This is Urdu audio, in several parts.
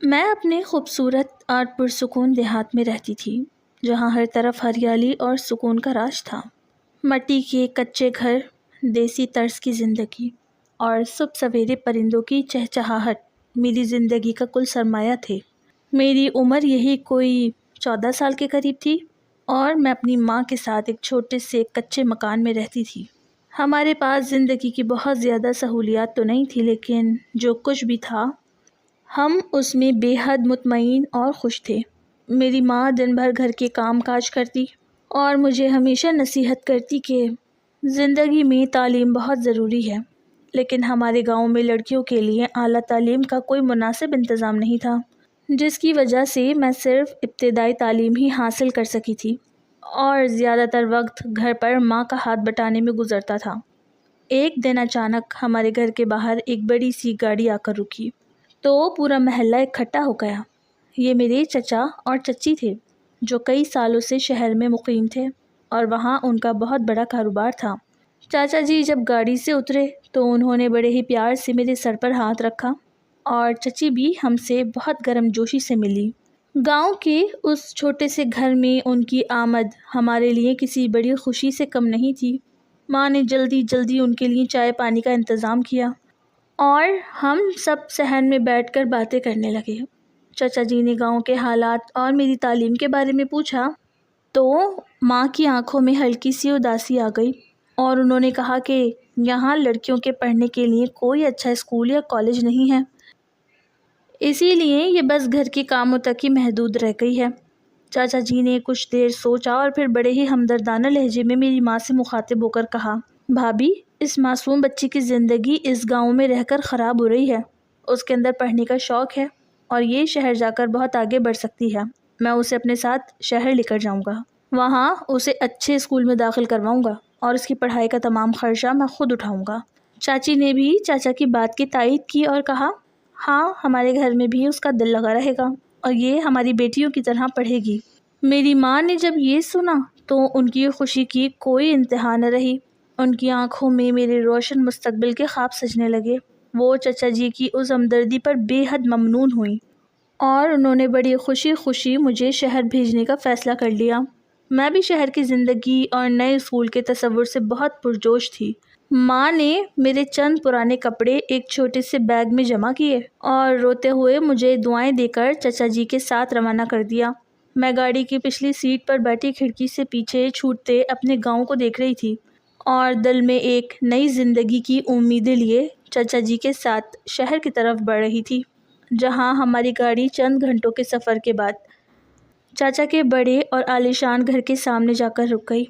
میں اپنے خوبصورت اور پرسکون دیہات میں رہتی تھی، جہاں ہر طرف ہریالی اور سکون کا راج تھا۔ مٹی کے کچے گھر، دیسی طرز کی زندگی اور صبح سویرے پرندوں کی چہچہاہٹ میری زندگی کا کل سرمایہ تھے۔ میری عمر یہی کوئی 14 سال کے قریب تھی اور میں اپنی ماں کے ساتھ ایک چھوٹے سے کچے مکان میں رہتی تھی۔ ہمارے پاس زندگی کی بہت زیادہ سہولیات تو نہیں تھی، لیکن جو کچھ بھی تھا ہم اس میں بے حد مطمئن اور خوش تھے۔ میری ماں دن بھر گھر کے کام کاج کرتی اور مجھے ہمیشہ نصیحت کرتی کہ زندگی میں تعلیم بہت ضروری ہے، لیکن ہمارے گاؤں میں لڑکیوں کے لیے اعلیٰ تعلیم کا کوئی مناسب انتظام نہیں تھا، جس کی وجہ سے میں صرف ابتدائی تعلیم ہی حاصل کر سکی تھی اور زیادہ تر وقت گھر پر ماں کا ہاتھ بٹانے میں گزرتا تھا۔ ایک دن اچانک ہمارے گھر کے باہر ایک بڑی سی گاڑی آ کر رکی تو پورا محلہ اکٹھا ہو گیا۔ یہ میرے چچا اور چچی تھے، جو کئی سالوں سے شہر میں مقیم تھے اور وہاں ان کا بہت بڑا کاروبار تھا۔ چاچا جی جب گاڑی سے اترے تو انہوں نے بڑے ہی پیار سے میرے سر پر ہاتھ رکھا اور چچی بھی ہم سے بہت گرم جوشی سے ملی۔ گاؤں کے اس چھوٹے سے گھر میں ان کی آمد ہمارے لیے کسی بڑی خوشی سے کم نہیں تھی۔ ماں نے جلدی جلدی ان کے لیے چائے پانی کا انتظام کیا اور ہم سب صحن میں بیٹھ کر باتیں کرنے لگے۔ چچا جی نے گاؤں کے حالات اور میری تعلیم کے بارے میں پوچھا تو ماں کی آنکھوں میں ہلکی سی اداسی آ گئی اور انہوں نے کہا کہ یہاں لڑکیوں کے پڑھنے کے لیے کوئی اچھا اسکول یا کالج نہیں ہے، اسی لیے یہ بس گھر کے کاموں تک ہی محدود رہ گئی ہے۔ چاچا جی نے کچھ دیر سوچا اور پھر بڑے ہی ہمدردانہ لہجے میں میری ماں سے مخاطب ہو کر کہا، بھابھی، اس معصوم بچی کی زندگی اس گاؤں میں رہ کر خراب ہو رہی ہے۔ اس کے اندر پڑھنے کا شوق ہے اور یہ شہر جا کر بہت آگے بڑھ سکتی ہے۔ میں اسے اپنے ساتھ شہر لے کر جاؤں گا، وہاں اسے اچھے اسکول میں داخل کرواؤں گا اور اس کی پڑھائی کا تمام خرچہ میں خود اٹھاؤں گا۔ چاچی نے بھی چاچا کی بات کی تائید کی اور کہا، ہاں، ہمارے گھر میں بھی اس کا دل لگا رہے گا اور یہ ہماری بیٹیوں کی طرح پڑھے گی۔ میری ماں نے جب یہ سنا تو ان کی خوشی کی کوئی انتہا نہ رہی۔ ان کی آنکھوں میں میرے روشن مستقبل کے خواب سجنے لگے۔ وہ چچا جی کی اس ہمدردی پر بے حد ممنون ہوئیں اور انہوں نے بڑی خوشی خوشی مجھے شہر بھیجنے کا فیصلہ کر لیا۔ میں بھی شہر کی زندگی اور نئے اسکول کے تصور سے بہت پرجوش تھی۔ ماں نے میرے چند پرانے کپڑے ایک چھوٹے سے بیگ میں جمع کیے اور روتے ہوئے مجھے دعائیں دے کر چچا جی کے ساتھ روانہ کر دیا۔ میں گاڑی کی پچھلی سیٹ پر بیٹھی کھڑکی سے پیچھے چھوٹتے اپنے گاؤں کو دیکھ رہی تھی اور دل میں ایک نئی زندگی کی امیدیں لیے چچا جی کے ساتھ شہر کی طرف بڑھ رہی تھی، جہاں ہماری گاڑی چند گھنٹوں کے سفر کے بعد چاچا کے بڑے اور عالیشان گھر کے سامنے جا کر رک گئی،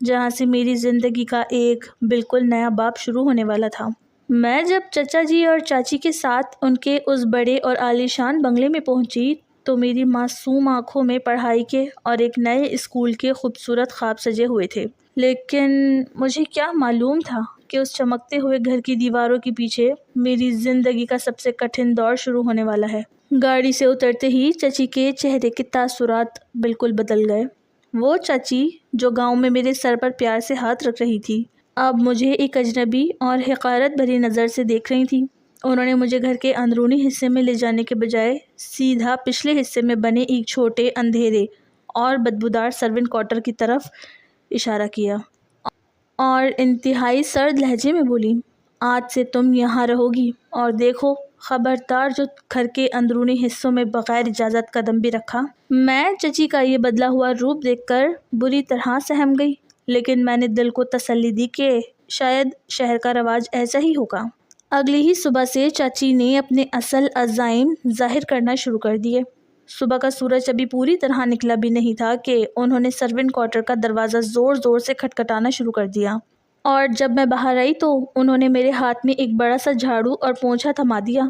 جہاں سے میری زندگی کا ایک بالکل نیا باب شروع ہونے والا تھا۔ میں جب چچا جی اور چاچی کے ساتھ ان کے اس بڑے اور عالیشان بنگلے میں پہنچی تو میری معصوم آنکھوں میں پڑھائی کے اور ایک نئے اسکول کے خوبصورت خواب سجے ہوئے تھے، لیکن مجھے کیا معلوم تھا کہ اس چمکتے ہوئے گھر کی دیواروں کے پیچھے میری زندگی کا سب سے کٹھن دور شروع ہونے والا ہے۔ گاڑی سے اترتے ہی چچی کے چہرے کے تاثرات بالکل بدل گئے۔ وہ چچی جو گاؤں میں میرے سر پر پیار سے ہاتھ رکھ رہی تھی، اب مجھے ایک اجنبی اور حقارت بھری نظر سے دیکھ رہی تھی۔ انہوں نے مجھے گھر کے اندرونی حصے میں لے جانے کے بجائے سیدھا پچھلے حصے میں بنے ایک چھوٹے، اندھیرے اور بدبودار سرونٹ کوارٹر کی طرف اشارہ کیا اور انتہائی سرد لہجے میں بولی، آج سے تم یہاں رہو گی اور دیکھو، خبردار جو گھر کے اندرونی حصوں میں بغیر اجازت قدم بھی رکھا۔ میں چچی کا یہ بدلا ہوا روپ دیکھ کر بری طرح سہم گئی، لیکن میں نے دل کو تسلی دی کہ شاید شہر کا رواج ایسا ہی ہوگا۔ اگلی ہی صبح سے چاچی نے اپنے اصل عزائم ظاہر کرنا شروع کر دیے۔ صبح کا سورج ابھی پوری طرح نکلا بھی نہیں تھا کہ انہوں نے سرونٹ کوارٹر کا دروازہ زور زور سے کھٹکھٹانا شروع کر دیا اور جب میں باہر آئی تو انہوں نے میرے ہاتھ میں ایک بڑا سا جھاڑو اور پونچھا تھما دیا۔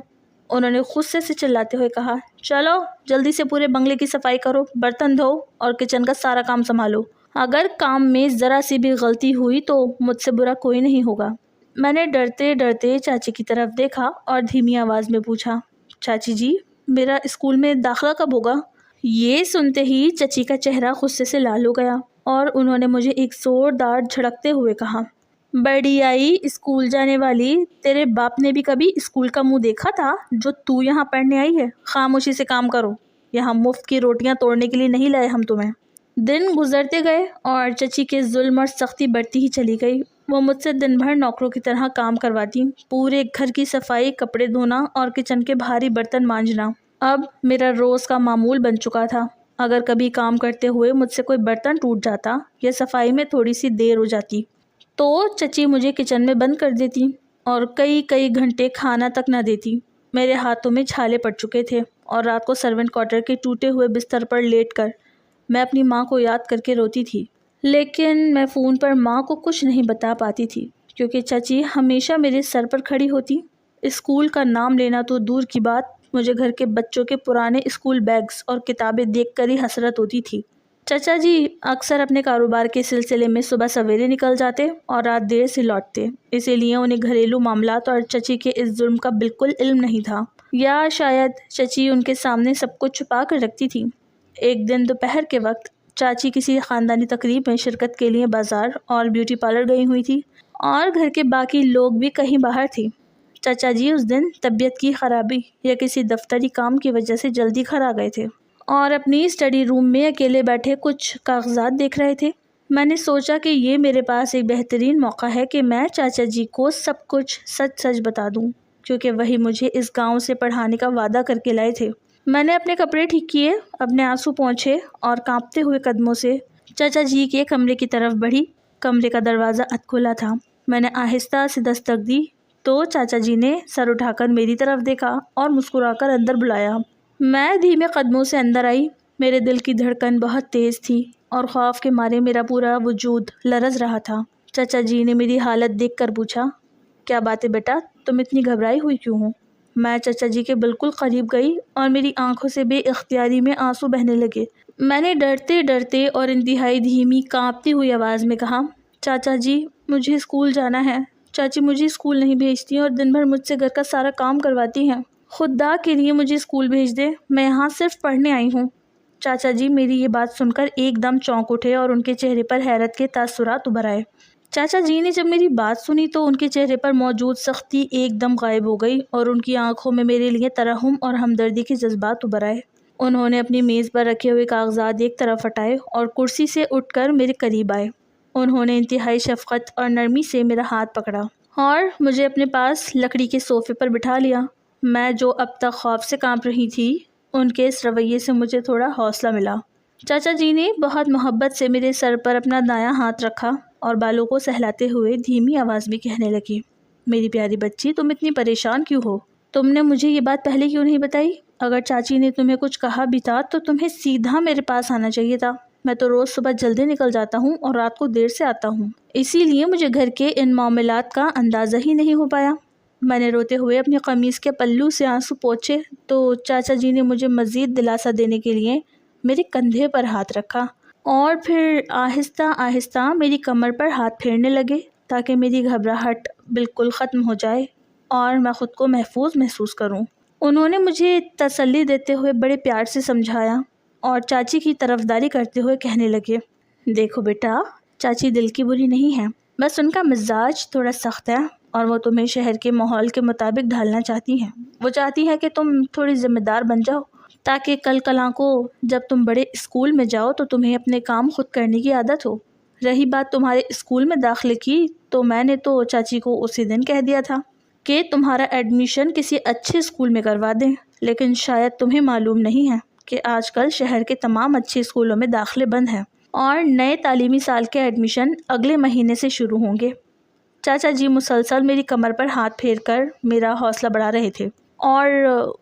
انہوں نے غصے سے چلاتے ہوئے کہا، چلو جلدی سے پورے بنگلے کی صفائی کرو، برتن دھو اور کچن کا سارا کام سنبھالو۔ اگر کام میں ذرا سی بھی غلطی ہوئی تو مجھ سے برا کوئی نہیں ہوگا۔ میں نے ڈرتے ڈرتے چاچی کی طرف دیکھا اور دھیمی آواز میں پوچھا، چاچی جی، میرا اسکول میں داخلہ کب ہوگا؟ یہ سنتے ہی چچی کا چہرہ غصے سے لال ہو گیا اور انہوں نے مجھے ایک زوردار جھڑکتے ہوئے کہا، بڑی آئی اسکول جانے والی، تیرے باپ نے بھی کبھی اسکول کا منہ دیکھا تھا جو تو یہاں پڑھنے آئی ہے؟ خاموشی سے کام کرو، یہاں مفت کی روٹیاں توڑنے کے لیے نہیں لائے ہم تمہیں۔ دن گزرتے گئے اور چچی کے ظلم اور سختی بڑھتی ہی چلی گئی۔ وہ مجھ سے دن بھر نوکروں کی طرح کام کرواتی، پورے گھر کی صفائی، کپڑے دھونا اور کچن کے بھاری برتن مانجنا اب میرا روز کا معمول بن چکا تھا۔ اگر کبھی کام کرتے ہوئے مجھ سے کوئی برتن ٹوٹ جاتا یا صفائی میں تھوڑی سی دیر ہو جاتی تو چچی مجھے کچن میں بند کر دیتی اور کئی گھنٹے کھانا تک نہ دیتی۔ میرے ہاتھوں میں چھالے پڑ چکے تھے اور رات کو سرونٹ کوارٹر کے ٹوٹے ہوئے بستر پر لیٹ کر میں اپنی ماں کو یاد کر کے روتی تھی، لیکن میں فون پر ماں کو کچھ نہیں بتا پاتی تھی کیونکہ چچی ہمیشہ میرے سر پر کھڑی ہوتی۔ اسکول کا نام لینا تو دور کی بات، مجھے گھر کے بچوں کے پرانے اسکول بیگز اور کتابیں دیکھ کر ہی حسرت ہوتی تھی۔ چچا جی اکثر اپنے کاروبار کے سلسلے میں صبح سویرے نکل جاتے اور رات دیر سے لوٹتے، اسی لیے انہیں گھریلو معاملات اور چچی کے اس ظلم کا بالکل علم نہیں تھا، یا شاید چچی ان کے سامنے سب کچھ چھپا کر رکھتی تھی۔ ایک دن دوپہر کے وقت چاچی کسی خاندانی تقریب میں شرکت کے لیے بازار اور بیوٹی پارلر گئی ہوئی تھی اور گھر کے باقی لوگ بھی کہیں باہر تھی۔ چچا جی اس دن طبیعت کی خرابی یا کسی دفتری کام کی وجہ سے جلدی گھر آ گئے تھے اور اپنی اسٹڈی روم میں اکیلے بیٹھے کچھ کاغذات دیکھ رہے تھے۔ میں نے سوچا کہ یہ میرے پاس ایک بہترین موقع ہے کہ میں چاچا جی کو سب کچھ سچ بتا دوں، کیونکہ وہی مجھے اس گاؤں سے پڑھانے کا وعدہ کر کے لائے تھے۔ میں نے اپنے کپڑے ٹھیک کیے، اپنے آنسو پونچھے اور کانپتے ہوئے قدموں سے چچا جی کے کمرے کی طرف بڑھی۔ کمرے کا دروازہ اد کھلا تھا۔ میں نے آہستہ سے دستک دی تو چاچا جی نے سر اٹھا کر میری طرف دیکھا اور مسکرا کر اندر بلایا۔ میں دھیمے قدموں سے اندر آئی۔ میرے دل کی دھڑکن بہت تیز تھی اور خوف کے مارے میرا پورا وجود لرز رہا تھا۔ چچا جی نے میری حالت دیکھ کر پوچھا، کیا بات ہے بیٹا، تم اتنی گھبرائی ہوئی کیوں ہو؟ میں چچا جی کے بالکل قریب گئی اور میری آنکھوں سے بے اختیاری میں آنسو بہنے لگے۔ میں نے ڈرتے ڈرتے اور انتہائی دھیمی کانپتی ہوئی آواز میں کہا، چاچا جی مجھے اسکول جانا ہے۔ چاچی مجھے اسکول نہیں بھیجتی اور دن بھر مجھ سے گھر کا سارا کام کرواتی ہیں۔ خدا کے لیے مجھے اسکول بھیج دے، میں یہاں صرف پڑھنے آئی ہوں۔ چاچا جی میری یہ بات سن کر ایک دم چونک اٹھے اور ان کے چہرے پر حیرت کے تاثرات ابھر آئے۔ چاچا جی نے جب میری بات سنی تو ان کے چہرے پر موجود سختی ایک دم غائب ہو گئی اور ان کی آنکھوں میں میرے لیے ترحم اور ہمدردی کے جذبات ابھر آئے۔ انہوں نے اپنی میز پر رکھے ہوئے کاغذات ایک طرف ہٹائے اور کرسی سے اٹھ کر میرے قریب آئے۔ انہوں نے انتہائی شفقت اور نرمی سے میرا ہاتھ پکڑا اور مجھے اپنے پاس لکڑی کے صوفے پر بٹھا لیا۔ میں جو اب تک خوف سے کانپ رہی تھی، ان کے اس رویے سے مجھے تھوڑا حوصلہ ملا۔ چاچا جی نے بہت محبت سے میرے سر پر اپنا دایاں ہاتھ رکھا اور بالوں کو سہلاتے ہوئے دھیمی آواز میں کہنے لگے، میری پیاری بچی، تم اتنی پریشان کیوں ہو؟ تم نے مجھے یہ بات پہلے کیوں نہیں بتائی؟ اگر چاچی نے تمہیں کچھ کہا بھی تھا تو تمہیں سیدھا میرے پاس آنا چاہیے تھا۔ میں تو روز صبح جلدی نکل جاتا ہوں اور رات کو دیر سے آتا ہوں، اسی لیے مجھے گھر کے ان معاملات کا اندازہ ہی نہیں ہو پایا۔ میں نے روتے ہوئے اپنی قمیص کے پلو سے آنسو پوچھے تو چاچا جی نے مجھے مزید دلاسا دینے کے لیے میرے کندھے پر ہاتھ رکھا اور پھر آہستہ آہستہ میری کمر پر ہاتھ پھیرنے لگے تاکہ میری گھبراہٹ بالکل ختم ہو جائے اور میں خود کو محفوظ محسوس کروں۔ انہوں نے مجھے تسلی دیتے ہوئے بڑے پیار سے سمجھایا اور چاچی کی طرفداری کرتے ہوئے کہنے لگے، دیکھو بیٹا، چاچی دل کی بری نہیں ہے، بس ان کا مزاج تھوڑا سخت ہے اور وہ تمہیں شہر کے ماحول کے مطابق ڈھالنا چاہتی ہیں۔ وہ چاہتی ہے کہ تم تھوڑی ذمہ دار بن جاؤ تاکہ کل کلاں کو جب تم بڑے اسکول میں جاؤ تو تمہیں اپنے کام خود کرنے کی عادت ہو۔ رہی بات تمہارے اسکول میں داخلے کی، تو میں نے تو چاچی کو اسی دن کہہ دیا تھا کہ تمہارا ایڈمیشن کسی اچھے اسکول میں کروا دیں، لیکن شاید تمہیں معلوم نہیں ہے کہ آج کل شہر کے تمام اچھے اسکولوں میں داخلے بند ہیں اور نئے تعلیمی سال کے ایڈمیشن اگلے مہینے سے شروع ہوں گے۔ چاچا جی مسلسل میری کمر پر ہاتھ پھیر کر میرا حوصلہ بڑھا رہے تھے اور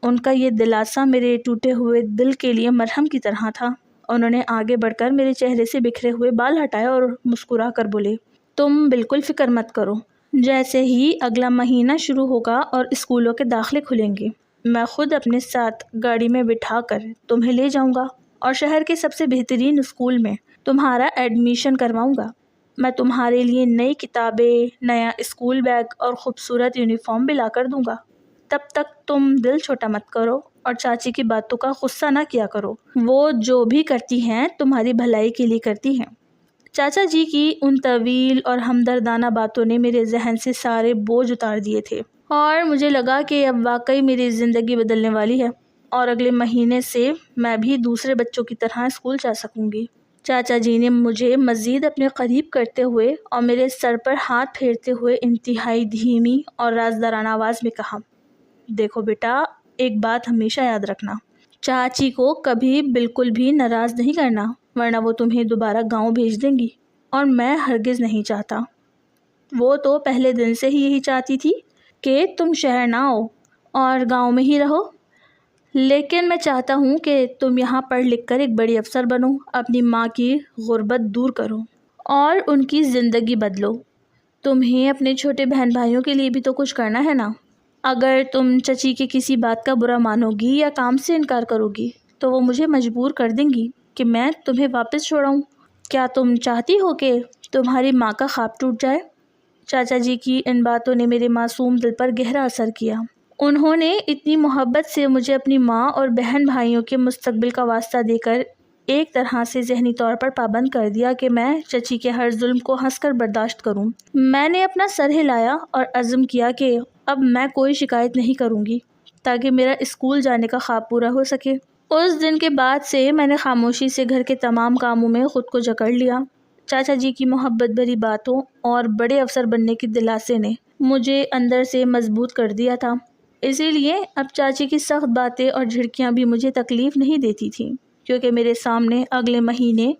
ان کا یہ دلاسا میرے ٹوٹے ہوئے دل کے لیے مرہم کی طرح تھا۔ انہوں نے آگے بڑھ کر میرے چہرے سے بکھرے ہوئے بال ہٹائے اور مسکرا کر بولے، تم بالکل فکر مت کرو، جیسے ہی اگلا مہینہ شروع ہوگا اور اسکولوں کے داخلے کھلیں گے، میں خود اپنے ساتھ گاڑی میں بٹھا کر تمہیں لے جاؤں گا اور شہر کے سب سے بہترین اسکول میں تمہارا ایڈمیشن کرواؤں گا۔ میں تمہارے لیے نئی کتابیں، نیا اسکول بیگ اور خوبصورت یونیفارم بھی لا کر دوں گا۔ تب تک تم دل چھوٹا مت کرو اور چاچی کی باتوں کا غصہ نہ کیا کرو، وہ جو بھی کرتی ہیں تمہاری بھلائی کے لیے کرتی ہیں۔ چاچا جی کی ان طویل اور ہمدردانہ باتوں نے میرے ذہن سے سارے بوجھ اتار دیے تھے، اور مجھے لگا کہ اب واقعی میری زندگی بدلنے والی ہے اور اگلے مہینے سے میں بھی دوسرے بچوں کی طرح اسکول جا سکوں گی۔ چاچا جی نے مجھے مزید اپنے قریب کرتے ہوئے اور میرے سر پر ہاتھ پھیرتے ہوئے انتہائی دھیمی اور رازدارانہ آواز میں کہا، دیکھو بیٹا، ایک بات ہمیشہ یاد رکھنا، چاچی کو کبھی بالکل بھی ناراض نہیں کرنا، ورنہ وہ تمہیں دوبارہ گاؤں بھیج دیں گی، اور میں ہرگز نہیں چاہتا۔ وہ تو پہلے دن سے ہی یہی چاہتی تھی کہ تم شہر نہ آؤ اور گاؤں میں ہی رہو، لیکن میں چاہتا ہوں کہ تم یہاں پڑھ لکھ کر ایک بڑی افسر بنو، اپنی ماں کی غربت دور کرو اور ان کی زندگی بدلو۔ تمہیں اپنے چھوٹے بہن بھائیوں کے لیے بھی تو کچھ کرنا ہے نا۔ اگر تم چچی کے کسی بات کا برا مانو گی یا کام سے انکار کرو گی تو وہ مجھے مجبور کر دیں گی کہ میں تمہیں واپس چھوڑاؤں۔ کیا تم چاہتی ہو کہ تمہاری ماں کا خواب ٹوٹ جائے؟ چاچا جی کی ان باتوں نے میرے معصوم دل پر گہرا اثر کیا۔ انہوں نے اتنی محبت سے مجھے اپنی ماں اور بہن بھائیوں کے مستقبل کا واسطہ دے کر ایک طرح سے ذہنی طور پر پابند کر دیا کہ میں چچی کے ہر ظلم کو ہنس کر برداشت کروں۔ میں نے اپنا سر ہلایا اور عزم کیا کہ اب میں کوئی شکایت نہیں کروں گی تاکہ میرا اسکول جانے کا خواب پورا ہو سکے۔ اس دن کے بعد سے میں نے خاموشی سے گھر کے تمام کاموں میں خود کو جکڑ لیا۔ چاچا جی کی محبت بھری باتوں اور بڑے افسر بننے کی دلاسے نے مجھے اندر سے مضبوط کر دیا تھا، اسی لیے اب چاچی کی سخت باتیں اور جھڑکیاں بھی مجھے تکلیف نہیں دیتی تھیں، کیونکہ میرے سامنے اگلے مہینے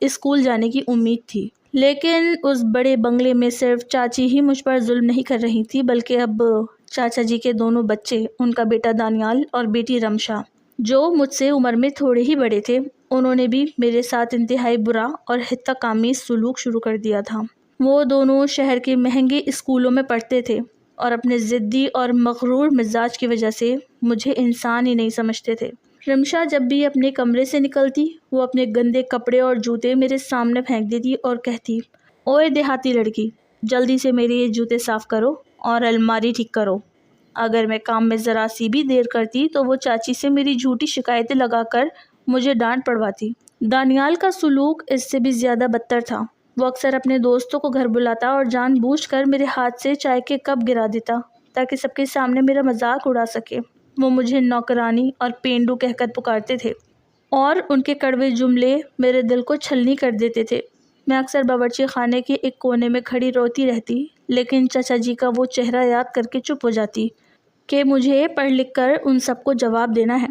اسکول جانے کی امید تھی۔ لیکن اس بڑے بنگلے میں صرف چاچی ہی مجھ پر ظلم نہیں کر رہی تھی، بلکہ اب چاچا جی کے دونوں بچے، ان کا بیٹا دانیال اور بیٹی رمشا، جو مجھ سے عمر میں تھوڑے ہی بڑے تھے، انہوں نے بھی میرے ساتھ انتہائی برا اور حتک آمیز سلوک شروع کر دیا تھا۔ وہ دونوں شہر کے مہنگے اسکولوں میں پڑھتے تھے اور اپنے ضدی اور مغرور مزاج کی وجہ سے مجھے انسان ہی نہیں سمجھتے تھے۔ رمشا جب بھی اپنے کمرے سے نکلتی، وہ اپنے گندے کپڑے اور جوتے میرے سامنے پھینک دیتی اور کہتی، اوئے دیہاتی لڑکی، جلدی سے میرے یہ جوتے صاف کرو اور الماری ٹھیک کرو۔ اگر میں کام میں ذرا سی بھی دیر کرتی تو وہ چاچی سے میری جھوٹی شکایتیں لگا کر مجھے ڈانٹ پڑواتی۔ دانیال کا سلوک اس سے بھی زیادہ بدتر تھا۔ وہ اکثر اپنے دوستوں کو گھر بلاتا اور جان بوجھ کر میرے ہاتھ سے چائے کے کپ گرا دیتا تاکہ سب کے سامنے میرا مذاق اڑا سکے۔ وہ مجھے نوکرانی اور پینڈو کہہ کر پکارتے تھے اور ان کے کڑوے جملے میرے دل کو چھلنی کر دیتے تھے۔ میں اکثر باورچی خانے کے ایک کونے میں کھڑی روتی رہتی، لیکن چچا جی کا وہ چہرہ یاد کر کے چپ ہو جاتی کہ مجھے پڑھ لکھ کر ان سب کو جواب دینا ہے۔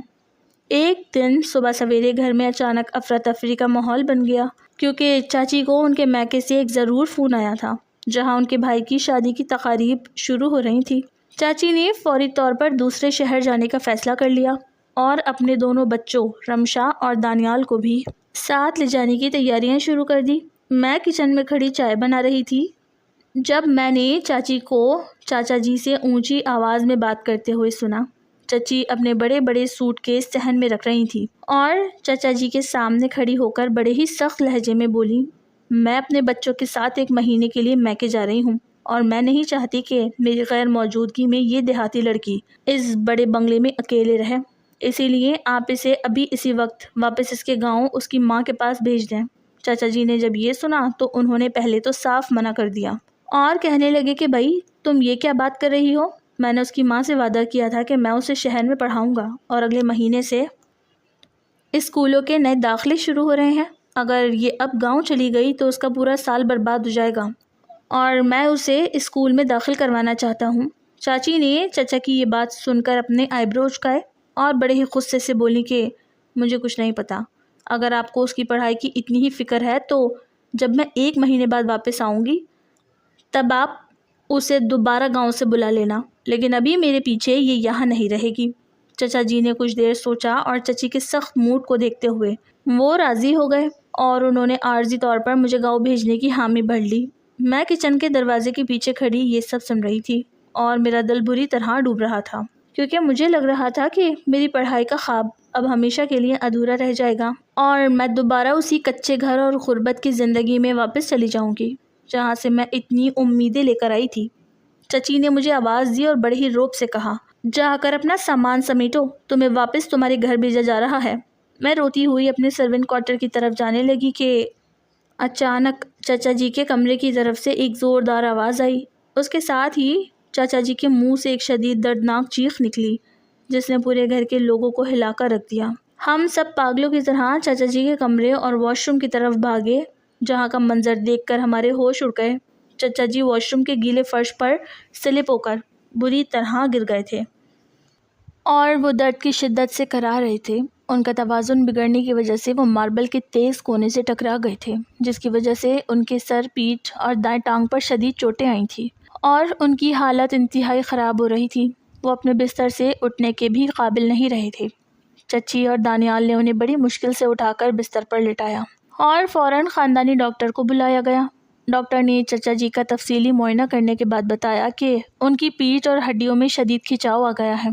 ایک دن صبح سویرے گھر میں اچانک افراتفری کا ماحول بن گیا، کیونکہ چاچی کو ان کے میکے سے ایک ضرور فون آیا تھا جہاں ان کے بھائی کی شادی کی تقاریب شروع ہو رہی تھی۔ چاچی نے فوری طور پر دوسرے شہر جانے کا فیصلہ کر لیا اور اپنے دونوں بچوں رمشا اور دانیال کو بھی ساتھ لے جانے کی تیاریاں شروع کر دی۔ میں کچن میں کھڑی چائے بنا رہی تھی جب میں نے چاچی کو چاچا جی سے اونچی آواز میں بات کرتے ہوئے سنا۔ چچی اپنے بڑے بڑے سوٹ کیس صحن میں رکھ رہی تھی اور چچا جی کے سامنے کھڑی ہو کر بڑے ہی سخت لہجے میں بولی، میں اپنے بچوں کے ساتھ ایک مہینے کے لیے میکے جا رہی ہوں اور میں نہیں چاہتی کہ میری غیر موجودگی میں یہ دیہاتی لڑکی اس بڑے بنگلے میں اکیلے رہے، اسی لیے آپ اسے ابھی اسی وقت واپس اس کے گاؤں اس کی ماں کے پاس بھیج دیں۔ چاچا جی نے جب یہ سنا تو انہوں نے پہلے تو صاف منع کر دیا اور کہنے لگے کہ بھائی تم یہ کیا بات کر رہی ہو؟ میں نے اس کی ماں سے وعدہ کیا تھا کہ میں اسے شہر میں پڑھاؤں گا اور اگلے مہینے سے اسکولوں کے نئے داخلے شروع ہو رہے ہیں۔ اگر یہ اب گاؤں چلی گئی تو اس کا پورا سال برباد ہو جائے گا اور میں اسے اسکول میں داخل کروانا چاہتا ہوں۔ چاچی نے چچا کی یہ بات سن کر اپنے آئی برو اچکائے اور بڑے ہی غصے سے بولی کہ مجھے کچھ نہیں پتا، اگر آپ کو اس کی پڑھائی کی اتنی ہی فکر ہے تو جب میں 1 مہینے بعد واپس آؤں گی تب آپ اسے دوبارہ گاؤں سے بلا لینا، لیکن ابھی میرے پیچھے یہ یہاں نہیں رہے گی۔ چچا جی نے کچھ دیر سوچا اور چچی کے سخت موڈ کو دیکھتے ہوئے وہ راضی ہو گئے اور انہوں نے عارضی طور پر مجھے گاؤں بھیجنے کی حامی بھر لی۔ میں کچن کے دروازے کے پیچھے کھڑی یہ سب سن رہی تھی اور میرا دل بری طرح ڈوب رہا تھا، کیونکہ مجھے لگ رہا تھا کہ میری پڑھائی کا خواب اب ہمیشہ کے لیے ادھورا رہ جائے گا اور میں دوبارہ اسی کچے گھر اور غربت کی زندگی میں واپس چلی جاؤں گی جہاں سے میں اتنی امیدیں لے کر آئی تھی۔ چچی نے مجھے آواز دی اور بڑے ہی روب سے کہا، جا کر اپنا سامان سمیٹو، تمہیں واپس تمہارے گھر بھیجا جا رہا ہے۔ میں روتی ہوئی اپنے سرونٹ کوارٹر کی طرف جانے لگی کہ اچانک چچا جی کے کمرے کی طرف سے ایک زوردار آواز آئی۔ اس کے ساتھ ہی چچا جی کے منہ سے ایک شدید دردناک چیخ نکلی جس نے پورے گھر کے لوگوں کو ہلا کر رکھ دیا۔ ہم سب پاگلوں کی طرح چچا جی کے کمرے اور واش روم کی طرف بھاگے، جہاں کا منظر دیکھ کر ہمارے ہوش اڑ گئے۔ چچا جی واش روم کے گیلے فرش پر سلپ ہو کر بری طرح گر گئے تھے اور وہ درد کی شدت سے کرا رہے تھے۔ ان کا توازن بگڑنے کی وجہ سے وہ ماربل کے تیز کونے سے ٹکرا گئے تھے، جس کی وجہ سے ان کے سر، پیٹھ اور دائیں ٹانگ پر شدید چوٹیں آئی تھیں اور ان کی حالت انتہائی خراب ہو رہی تھی۔ وہ اپنے بستر سے اٹھنے کے بھی قابل نہیں رہے تھے۔ چچی اور دانیال نے انہیں بڑی مشکل سے اٹھا کر بستر پر لٹایا اور فوراً خاندانی ڈاکٹر کو بلایا گیا۔ ڈاکٹر نے چچا جی کا تفصیلی معائنہ کرنے کے بعد بتایا کہ ان کی پیٹھ اور ہڈیوں میں شدید کھچاؤ آ گیا ہے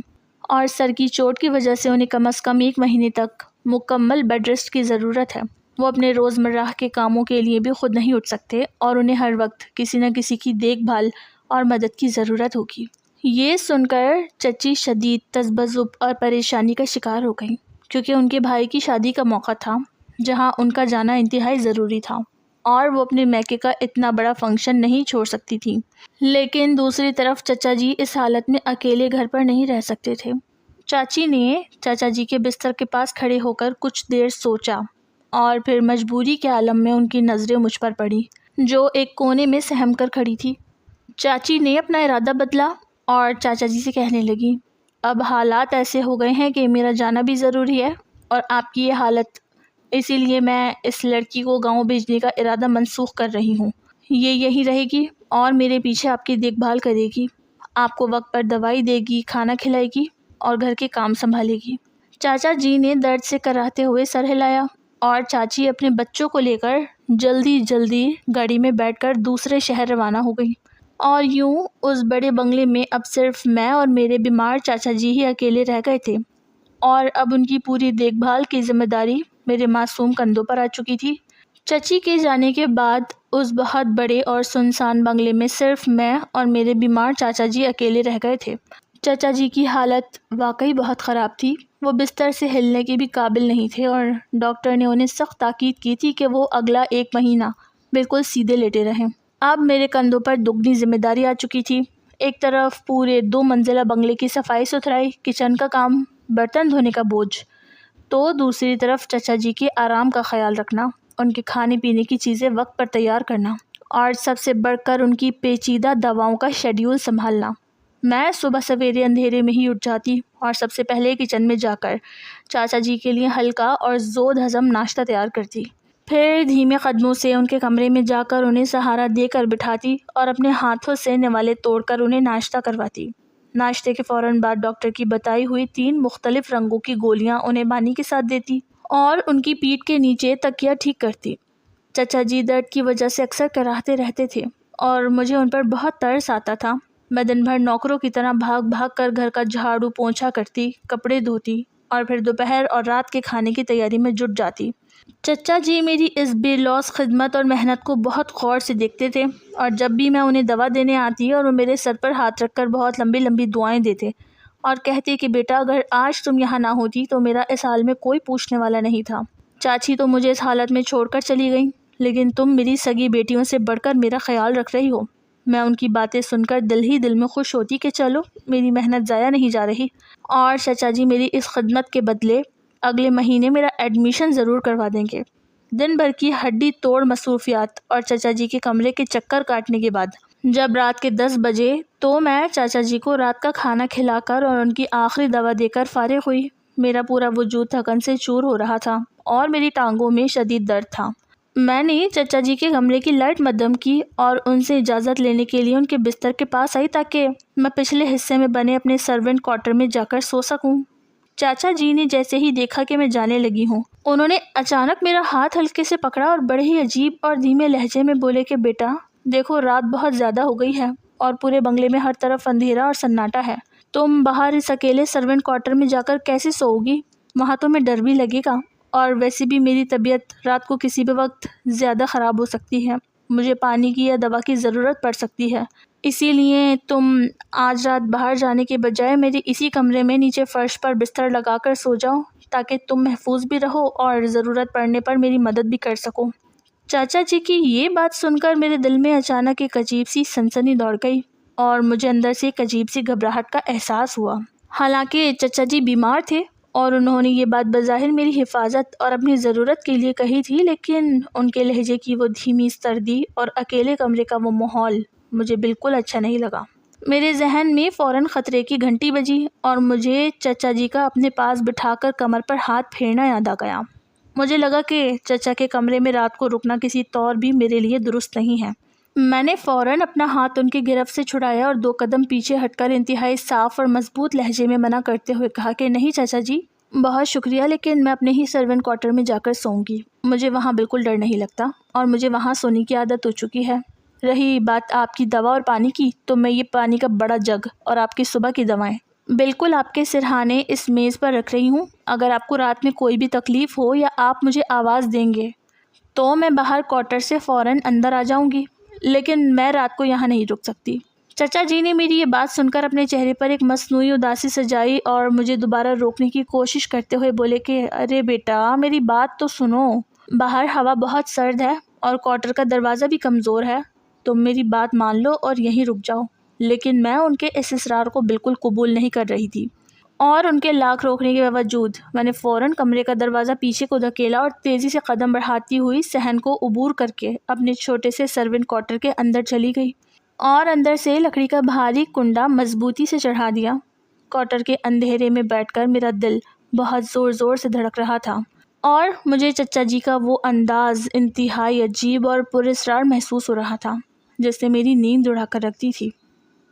اور سر کی چوٹ کی وجہ سے انہیں کم از کم 1 مہینے تک مکمل بیڈ ریسٹ کی ضرورت ہے۔ وہ اپنے روزمرہ کے کاموں کے لیے بھی خود نہیں اٹھ سکتے اور انہیں ہر وقت کسی نہ کسی کی دیکھ بھال اور مدد کی ضرورت ہوگی۔ یہ سن کر چچی شدید تذبذب اور پریشانی کا شکار ہو گئی، کیونکہ ان کے بھائی کی شادی کا موقع تھا جہاں ان کا جانا انتہائی ضروری تھا اور وہ اپنے میکے کا اتنا بڑا فنکشن نہیں چھوڑ سکتی تھی۔ لیکن دوسری طرف چچا جی اس حالت میں اکیلے گھر پر نہیں رہ سکتے تھے۔ چاچی نے چچا جی کے بستر کے پاس کھڑے ہو کر کچھ دیر سوچا اور پھر مجبوری کے عالم میں ان کی نظریں مجھ پر پڑی، جو ایک کونے میں سہم کر کھڑی تھی۔ چاچی نے اپنا ارادہ بدلا اور چاچا جی سے کہنے لگی، اب حالات ایسے ہو گئے ہیں کہ میرا جانا بھی ضروری ہے اور آپ کی یہ حالت، اسی لیے میں اس لڑکی کو گاؤں بھیجنے کا ارادہ منسوخ کر رہی ہوں۔ یہ یہی رہے گی اور میرے پیچھے آپ کی دیکھ بھال کرے گی، آپ کو وقت پر دوائی دے گی، کھانا کھلائے گی اور گھر کے کام سنبھالے گی۔ چاچا جی نے درد سے کراہتے ہوئے سر ہلایا اور چاچی اپنے بچوں کو لے کر جلدی گاڑی میں بیٹھ کر دوسرے شہر روانہ ہو گئی اور یوں اس بڑے بنگلے میں اب صرف میں اور میرے بیمار چاچا جی ہی اکیلے رہ گئے تھے اور اب ان کی پوری دیکھ بھال کی ذمہ داری میرے معصوم کندھوں پر آ چکی تھی۔ چچی کے جانے کے بعد اس بہت بڑے اور سنسان بنگلے میں صرف میں اور میرے بیمار چاچا جی اکیلے رہ گئے تھے۔ چچا جی کی حالت واقعی بہت خراب تھی۔ وہ بستر سے ہلنے کے بھی قابل نہیں تھے اور ڈاکٹر نے انہیں سخت تاکید کی تھی کہ وہ اگلا 1 مہینہ بالکل سیدھے لیٹے رہیں۔ اب میرے کندھوں پر دگنی ذمہ داری آ چکی تھی۔ ایک طرف پورے 2 منزلہ بنگلے کی صفائی ستھرائی، کچن کا کام، برتن دھونے کا بوجھ، تو دوسری طرف چچا جی کے آرام کا خیال رکھنا، ان کے کھانے پینے کی چیزیں وقت پر تیار کرنا اور سب سے بڑھ کر ان کی پیچیدہ دواؤں کا شیڈیول سنبھالنا۔ میں صبح سویرے اندھیرے میں ہی اٹھ جاتی اور سب سے پہلے کچن میں جا کر چاچا جی کے لیے ہلکا اور زود ہضم ناشتہ تیار کرتی، پھر دھیمے قدموں سے ان کے کمرے میں جا کر انہیں سہارا دے کر بٹھاتی اور اپنے ہاتھوں سے نوالے توڑ کر انہیں ناشتہ کرواتی۔ ناشتے کے فوراً بعد ڈاکٹر کی بتائی ہوئی 3 مختلف رنگوں کی گولیاں انہیں پانی کے ساتھ دیتی اور ان کی پیٹھ کے نیچے تکیہ ٹھیک کرتی۔ چچا جی درد کی وجہ سے اکثر کراہتے رہتے تھے اور مجھے ان پر بہت ترس آتا تھا۔ میں دن بھر نوکروں کی طرح بھاگ کر گھر کا جھاڑو پونچھا کرتی، کپڑے دھوتی اور پھر دوپہر اور رات کے کھانے کی تیاری میں جٹ جاتی۔ چچا جی میری اس بے لوث خدمت اور محنت کو بہت غور سے دیکھتے تھے اور جب بھی میں انہیں دوا دینے آتی اور وہ میرے سر پر ہاتھ رکھ کر بہت لمبی دعائیں دیتے اور کہتے کہ بیٹا اگر آج تم یہاں نہ ہوتی تو میرا اس حال میں کوئی پوچھنے والا نہیں تھا۔ چاچی تو مجھے اس حالت میں چھوڑ کر چلی گئیں، لیکن تم میری سگی بیٹیوں سے بڑھ کر میرا خیال رکھ رہی ہو۔ میں ان کی باتیں سن کر دل ہی دل میں خوش ہوتی کہ چلو میری محنت ضائع نہیں جا رہی اور چچا جی میری اس خدمت کے بدلے اگلے مہینے میرا ایڈمیشن ضرور کروا دیں گے۔ دن بھر کی ہڈی توڑ مصروفیات اور چچا جی کے کمرے کے چکر کاٹنے کے بعد جب رات کے 10 بجے تو میں چاچا جی کو رات کا کھانا کھلا کر اور ان کی آخری دوا دے کر فارغ ہوئی۔ میرا پورا وجود تھکن سے چور ہو رہا تھا اور میری ٹانگوں میں شدید درد تھا۔ میں نے چچا جی کے کمرے کی لائٹ مدھم کی اور ان سے اجازت لینے کے لیے ان کے بستر کے پاس آئی تاکہ میں پچھلے حصے میں بنے اپنے سرونٹ کوارٹر میں جا کر سو سکوں۔ چاچا جی نے جیسے ہی دیکھا کہ میں جانے لگی ہوں، انہوں نے اچانک میرا ہاتھ ہلکے سے پکڑا اور بڑے ہی عجیب اور دھیمے لہجے میں بولے کہ بیٹا دیکھو رات بہت زیادہ ہو گئی ہے اور پورے بنگلے میں ہر طرف اندھیرا اور سناٹا ہے، تم باہر اس اکیلے سرونٹ کوارٹر میں جا کر کیسے سوؤ گی؟ وہاں تمہیں ڈر بھی لگے گا اور ویسے بھی میری طبیعت رات کو کسی بھی وقت زیادہ خراب ہو سکتی ہے، مجھے پانی کی یا دوا کی ضرورت پڑ سکتی ہے، اسی لیے تم آج رات باہر جانے کے بجائے میرے اسی کمرے میں نیچے فرش پر بستر لگا کر سو جاؤ تاکہ تم محفوظ بھی رہو اور ضرورت پڑنے پر میری مدد بھی کر سکو۔ چاچا جی کی یہ بات سن کر میرے دل میں اچانک ایک عجیب سی سنسنی دوڑ گئی اور مجھے اندر سے ایک عجیب سی گھبراہٹ کا احساس ہوا۔ حالانکہ چچا جی بیمار تھے اور انہوں نے یہ بات بظاہر میری حفاظت اور اپنی ضرورت کے لیے کہی تھی، لیکن ان کے لہجے کی وہ دھیمی سردی اور اکیلے کمرے کا وہ ماحول مجھے بالکل اچھا نہیں لگا۔ میرے ذہن میں فوراً خطرے کی گھنٹی بجی اور مجھے چچا جی کا اپنے پاس بٹھا کر کمر پر ہاتھ پھیرنا یاد آ گیا۔ مجھے لگا کہ چچا کے کمرے میں رات کو رکنا کسی طور بھی میرے لیے درست نہیں ہے۔ میں نے فوراً اپنا ہاتھ ان کی گرفت سے چھڑایا اور 2 قدم پیچھے ہٹ کر انتہائی صاف اور مضبوط لہجے میں منع کرتے ہوئے کہا کہ نہیں چچا جی، بہت شکریہ، لیکن میں اپنے ہی سرونٹ کوارٹر میں جا کر سوؤں گی۔ مجھے وہاں بالکل ڈر نہیں لگتا اور مجھے وہاں سونے کی عادت ہو چکی ہے۔ رہی بات آپ کی دوا اور پانی کی، تو میں یہ پانی کا بڑا جگ اور آپ کی صبح کی دوائیں بالکل آپ کے سرہانے اس میز پر رکھ رہی ہوں۔ اگر آپ کو رات میں کوئی بھی تکلیف ہو یا آپ مجھے آواز دیں گے تو میں باہر کوارٹر سے فوراً اندر آ جاؤں گی، لیکن میں رات کو یہاں نہیں رک سکتی۔ چچا جی نے میری یہ بات سن کر اپنے چہرے پر ایک مصنوعی اداسی سجائی اور مجھے دوبارہ روکنے کی کوشش کرتے ہوئے بولے کہ ارے بیٹا، میری بات تو سنو، باہر ہوا بہت سرد ہے اور کوارٹر کا دروازہ بھی کمزور ہے، تم میری بات مان لو اور یہیں رک جاؤ۔ لیکن میں ان کے اس اصرار کو بالکل قبول نہیں کر رہی تھی اور ان کے لاکھ روکنے کے باوجود میں نے فوراً کمرے کا دروازہ پیچھے کو دھکیلا اور تیزی سے قدم بڑھاتی ہوئی صحن کو عبور کر کے اپنے چھوٹے سے سرونٹ کوارٹر کے اندر چلی گئی اور اندر سے لکڑی کا بھاری کنڈا مضبوطی سے چڑھا دیا۔ کوارٹر کے اندھیرے میں بیٹھ کر میرا دل بہت زور زور سے دھڑک رہا تھا اور مجھے چچا جی کا وہ انداز انتہائی عجیب اور پراسرار محسوس ہو رہا تھا، جس سے میری نیند اڑا کر رکھتی تھی۔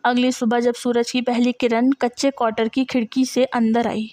اگلی صبح جب سورج کی پہلی کرن کچے کوارٹر کی کھڑکی سے اندر آئی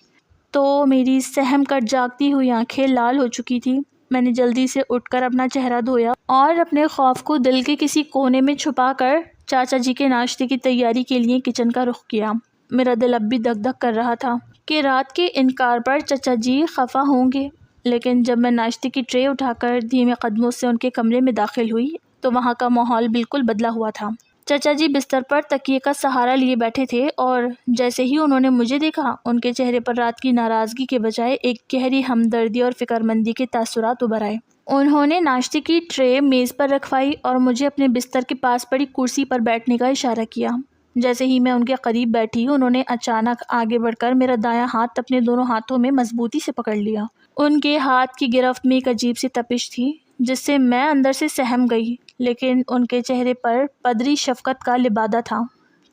تو میری سہم کر جاگتی ہوئی آنکھیں لال ہو چکی تھی۔ میں نے جلدی سے اٹھ کر اپنا چہرہ دھویا اور اپنے خوف کو دل کے کسی کونے میں چھپا کر چاچا جی کے ناشتے کی تیاری کے لیے کچن کا رخ کیا۔ میرا دل اب بھی دھک دھک کر رہا تھا کہ رات کے انکار پر چچا جی خفا ہوں گے، لیکن جب میں ناشتے کی ٹرے اٹھا کر دھیمے قدموں سے ان کے کمرے میں داخل ہوئی تو وہاں کا ماحول بالکل بدلا ہوا تھا۔ چچا جی بستر پر تکیے کا سہارا لیے بیٹھے تھے اور جیسے ہی انہوں نے مجھے دیکھا، ان کے چہرے پر رات کی ناراضگی کے بجائے ایک گہری ہمدردی اور فکر مندی کے تاثرات ابھر آئے۔ انہوں نے ناشتے کی ٹرے میز پر رکھوائی اور مجھے اپنے بستر کے پاس پڑی کرسی پر بیٹھنے کا اشارہ کیا۔ جیسے ہی میں ان کے قریب بیٹھی، انہوں نے اچانک آگے بڑھ کر میرا دایاں ہاتھ اپنے دونوں ہاتھوں میں مضبوطی سے پکڑ لیا۔ ان کے ہاتھ کی گرفت میں ایک عجیب سی تپش تھی جس سے میں اندر سے سہم گئی، لیکن ان کے چہرے پر پدری شفقت کا لبادہ تھا۔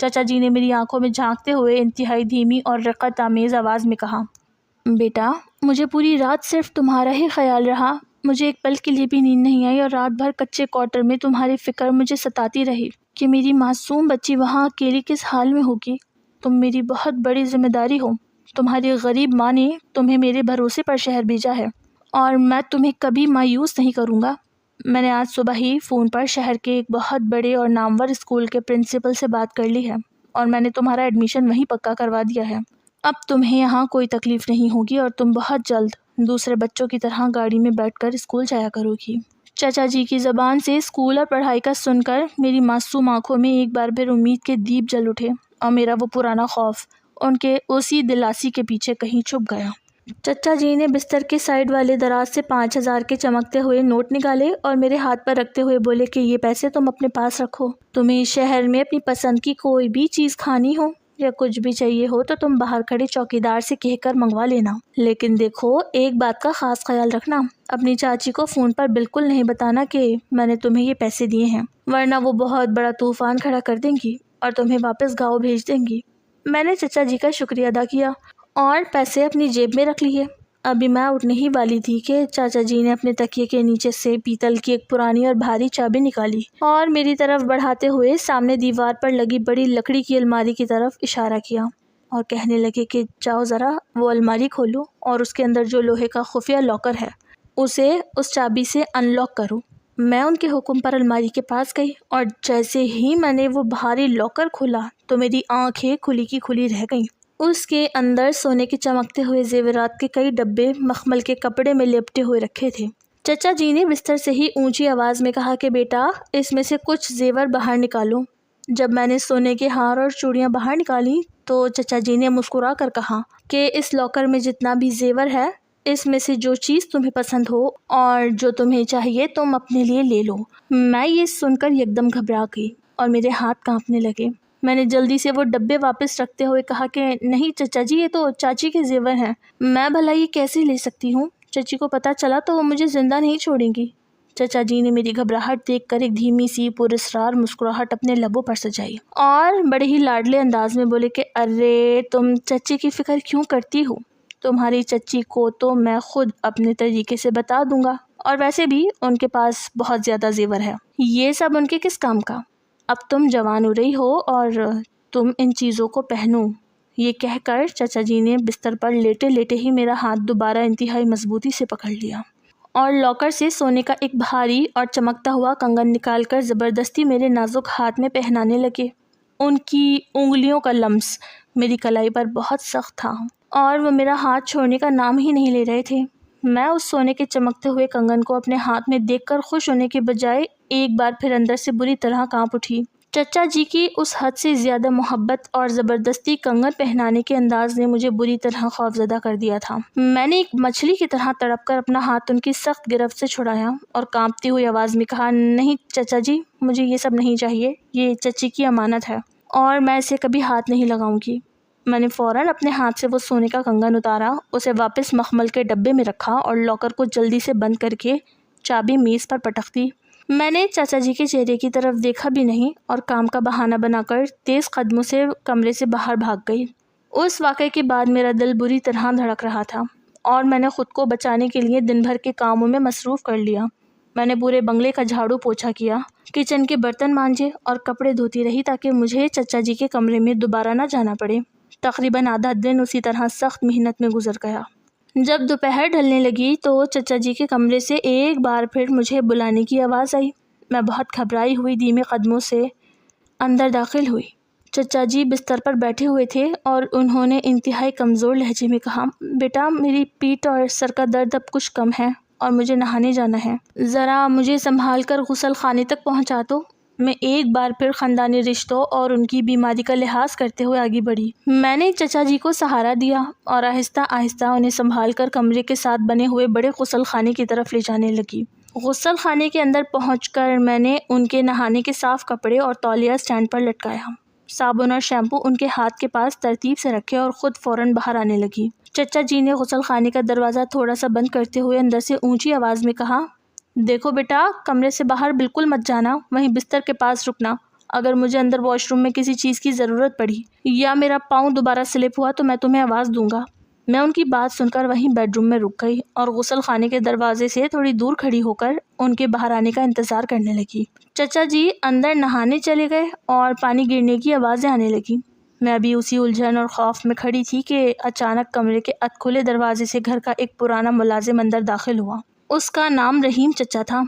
چچا جی نے میری آنکھوں میں جھانکتے ہوئے انتہائی دھیمی اور رقت آمیز آواز میں کہا، بیٹا، مجھے پوری رات صرف تمہارا ہی خیال رہا، مجھے ایک پل کے لیے بھی نیند نہیں آئی اور رات بھر کچے کوارٹر میں تمہاری فکر مجھے ستاتی رہی کہ میری معصوم بچی وہاں اکیلی کس حال میں ہوگی۔ تم میری بہت بڑی ذمہ داری ہو، تمہاری غریب ماں نے تمہیں میرے بھروسے پر شہر بھیجا ہے اور میں تمہیں کبھی مایوس نہیں کروں گا۔ میں نے آج صبح ہی فون پر شہر کے ایک بہت بڑے اور نامور اسکول کے پرنسپل سے بات کر لی ہے اور میں نے تمہارا ایڈمیشن وہیں پکا کروا دیا ہے۔ اب تمہیں یہاں کوئی تکلیف نہیں ہوگی اور تم بہت جلد دوسرے بچوں کی طرح گاڑی میں بیٹھ کر اسکول جایا کرو گی۔ چچا جی کی زبان سے اسکول اور پڑھائی کا سن کر میری معصوم آنکھوں میں ایک بار پھر امید کے دیپ جل اٹھے اور میرا وہ پرانا خوف ان کے اسی دلاسی کے پیچھے کہیں چھپ گیا۔ چچا جی نے بستر کے سائڈ والے دراز سے 5000 کے چمکتے ہوئے نوٹ نکالے اور میرے ہاتھ پر رکھتے ہوئے بولے کہ یہ پیسے تم اپنے پاس رکھو، تمہیں شہر میں اپنی پسند کی کوئی بھی چیز کھانی ہو یا کچھ بھی چاہیے ہو تو تم باہر کھڑے چوکیدار سے کہہ کر منگوا لینا، لیکن دیکھو ایک بات کا خاص خیال رکھنا، اپنی چاچی کو فون پر بالکل نہیں بتانا کہ میں نے تمہیں یہ پیسے دیے ہیں، ورنہ وہ بہت بڑا طوفان کھڑا کر دیں گی اور تمہیں واپس گاؤں بھیج دیں گی۔ میں نے چچا جی کا شکریہ ادا کیا اور پیسے اپنی جیب میں رکھ لیے۔ ابھی میں اٹھنے ہی والی تھی کہ چاچا جی نے اپنے تکیے کے نیچے سے پیتل کی ایک پرانی اور بھاری چابی نکالی اور میری طرف بڑھاتے ہوئے سامنے دیوار پر لگی بڑی لکڑی کی الماری کی طرف اشارہ کیا اور کہنے لگے کہ جاؤ ذرا وہ الماری کھولو اور اس کے اندر جو لوہے کا خفیہ لاکر ہے اسے اس چابی سے ان لاک کرو۔ میں ان کے حکم پر الماری کے پاس گئی اور جیسے ہی میں نے وہ بھاری لاکر کھولا تو میری آنکھیں کھلی کی کھلی رہ گئیں۔ اس کے اندر سونے کے چمکتے ہوئے زیورات کے کئی ڈبے مخمل کے کپڑے میں لپٹے ہوئے رکھے تھے۔ چچا جی نے بستر سے ہی اونچی آواز میں کہا کہ بیٹا اس میں سے کچھ زیور باہر نکالو۔ جب میں نے سونے کے ہار اور چوڑیاں باہر نکالی تو چچا جی نے مسکرا کر کہا کہ اس لاکر میں جتنا بھی زیور ہے اس میں سے جو چیز تمہیں پسند ہو اور جو تمہیں چاہیے تم اپنے لیے لے لو۔ میں یہ سن کر یکدم گھبرا گئی اور میرے ہاتھ کانپنے لگے۔ میں نے جلدی سے وہ ڈبے واپس رکھتے ہوئے کہا کہ نہیں چچا جی، یہ تو چاچی کے زیور ہیں، میں بھلا یہ کیسے لے سکتی ہوں؟ چچی کو پتہ چلا تو وہ مجھے زندہ نہیں چھوڑیں گی۔ چچا جی نے میری گھبراہٹ دیکھ کر ایک دھیمی سی پراسرار مسکراہٹ اپنے لبوں پر سجائی اور بڑے ہی لاڈلے انداز میں بولے کہ ارے تم چچی کی فکر کیوں کرتی ہو؟ تمہاری چچی کو تو میں خود اپنے طریقے سے بتا دوں گا، اور ویسے بھی ان کے پاس بہت زیادہ زیور ہے، یہ سب ان کے کس کام کا؟ اب تم جوان ہو رہی ہو اور تم ان چیزوں کو پہنو۔ یہ کہہ کر چچا جی نے بستر پر لیٹے لیٹے ہی میرا ہاتھ دوبارہ انتہائی مضبوطی سے پکڑ لیا اور لاکر سے سونے کا ایک بھاری اور چمکتا ہوا کنگن نکال کر زبردستی میرے نازک ہاتھ میں پہنانے لگے۔ ان کی انگلیوں کا لمس میری کلائی پر بہت سخت تھا اور وہ میرا ہاتھ چھوڑنے کا نام ہی نہیں لے رہے تھے۔ میں اس سونے کے چمکتے ہوئے کنگن کو اپنے ہاتھ میں دیکھ کر خوش ہونے کے بجائے ایک بار پھر اندر سے بری طرح کانپ اٹھی۔ چچا جی کی اس حد سے زیادہ محبت اور زبردستی کنگن پہنانے کے انداز نے مجھے بری طرح خوفزدہ کر دیا تھا۔ میں نے ایک مچھلی کی طرح تڑپ کر اپنا ہاتھ ان کی سخت گرفت سے چھڑایا اور کانپتی ہوئی آواز میں کہا، نہیں چچا جی، مجھے یہ سب نہیں چاہیے، یہ چچی کی امانت ہے اور میں اسے کبھی ہاتھ نہیں لگاؤں گی۔ میں نے فوراً اپنے ہاتھ سے وہ سونے کا کنگن اتارا، اسے واپس مخمل کے ڈبے میں رکھا اور لاکر کو جلدی سے بند کر کے چابی میز پر پٹک دی۔ میں نے چچا جی کے چہرے کی طرف دیکھا بھی نہیں اور کام کا بہانہ بنا کر تیز قدموں سے کمرے سے باہر بھاگ گئی۔ اس واقعے کے بعد میرا دل بری طرح دھڑک رہا تھا اور میں نے خود کو بچانے کے لیے دن بھر کے کاموں میں مصروف کر لیا۔ میں نے پورے بنگلے کا جھاڑو پوچھا کیا، کچن کے برتن مانجے اور کپڑے دھوتی رہی تاکہ مجھے چچا جی کے کمرے میں دوبارہ نہ جانا پڑے۔ تقریباً آدھا دن اسی طرح سخت محنت میں گزر گیا۔ جب دوپہر ڈھلنے لگی تو چچا جی کے کمرے سے ایک بار پھر مجھے بلانے کی آواز آئی۔ میں بہت گھبرائی ہوئی دھیمے قدموں سے اندر داخل ہوئی۔ چچا جی بستر پر بیٹھے ہوئے تھے اور انہوں نے انتہائی کمزور لہجے میں کہا، بیٹا میری پیٹھ اور سر کا درد اب کچھ کم ہے اور مجھے نہانے جانا ہے، ذرا مجھے سنبھال کر غسل خانے تک پہنچا دو۔ میں ایک بار پھر خاندانی رشتوں اور ان کی بیماری کا لحاظ کرتے ہوئے آگے بڑھی۔ میں نے چچا جی کو سہارا دیا اور آہستہ آہستہ انہیں سنبھال کر کمرے کے ساتھ بنے ہوئے بڑے غسل خانے کی طرف لے جانے لگی۔ غسل خانے کے اندر پہنچ کر میں نے ان کے نہانے کے صاف کپڑے اور تولیہ اسٹینڈ پر لٹکایا، صابن اور شیمپو ان کے ہاتھ کے پاس ترتیب سے رکھے اور خود فوراً باہر آنے لگی۔ چچا جی نے غسل خانے کا دروازہ تھوڑا سا بند کرتے ہوئے اندر سے اونچی آواز میں کہا، دیکھو بیٹا، کمرے سے باہر بالکل مت جانا، وہیں بستر کے پاس رکنا۔ اگر مجھے اندر واش روم میں کسی چیز کی ضرورت پڑی یا میرا پاؤں دوبارہ سلپ ہوا تو میں تمہیں آواز دوں گا۔ میں ان کی بات سن کر وہیں بیڈ روم میں رک گئی اور غسل خانے کے دروازے سے تھوڑی دور کھڑی ہو کر ان کے باہر آنے کا انتظار کرنے لگی۔ چچا جی اندر نہانے چلے گئے اور پانی گرنے کی آوازیں آنے لگیں۔ میں ابھی اسی الجھن اور خوف میں کھڑی تھی کہ اچانک کمرے کے ادھ کھلے دروازے سے گھر کا ایک پرانا ملازم اندر داخل ہوا۔ اس کا نام رحیم چچا تھا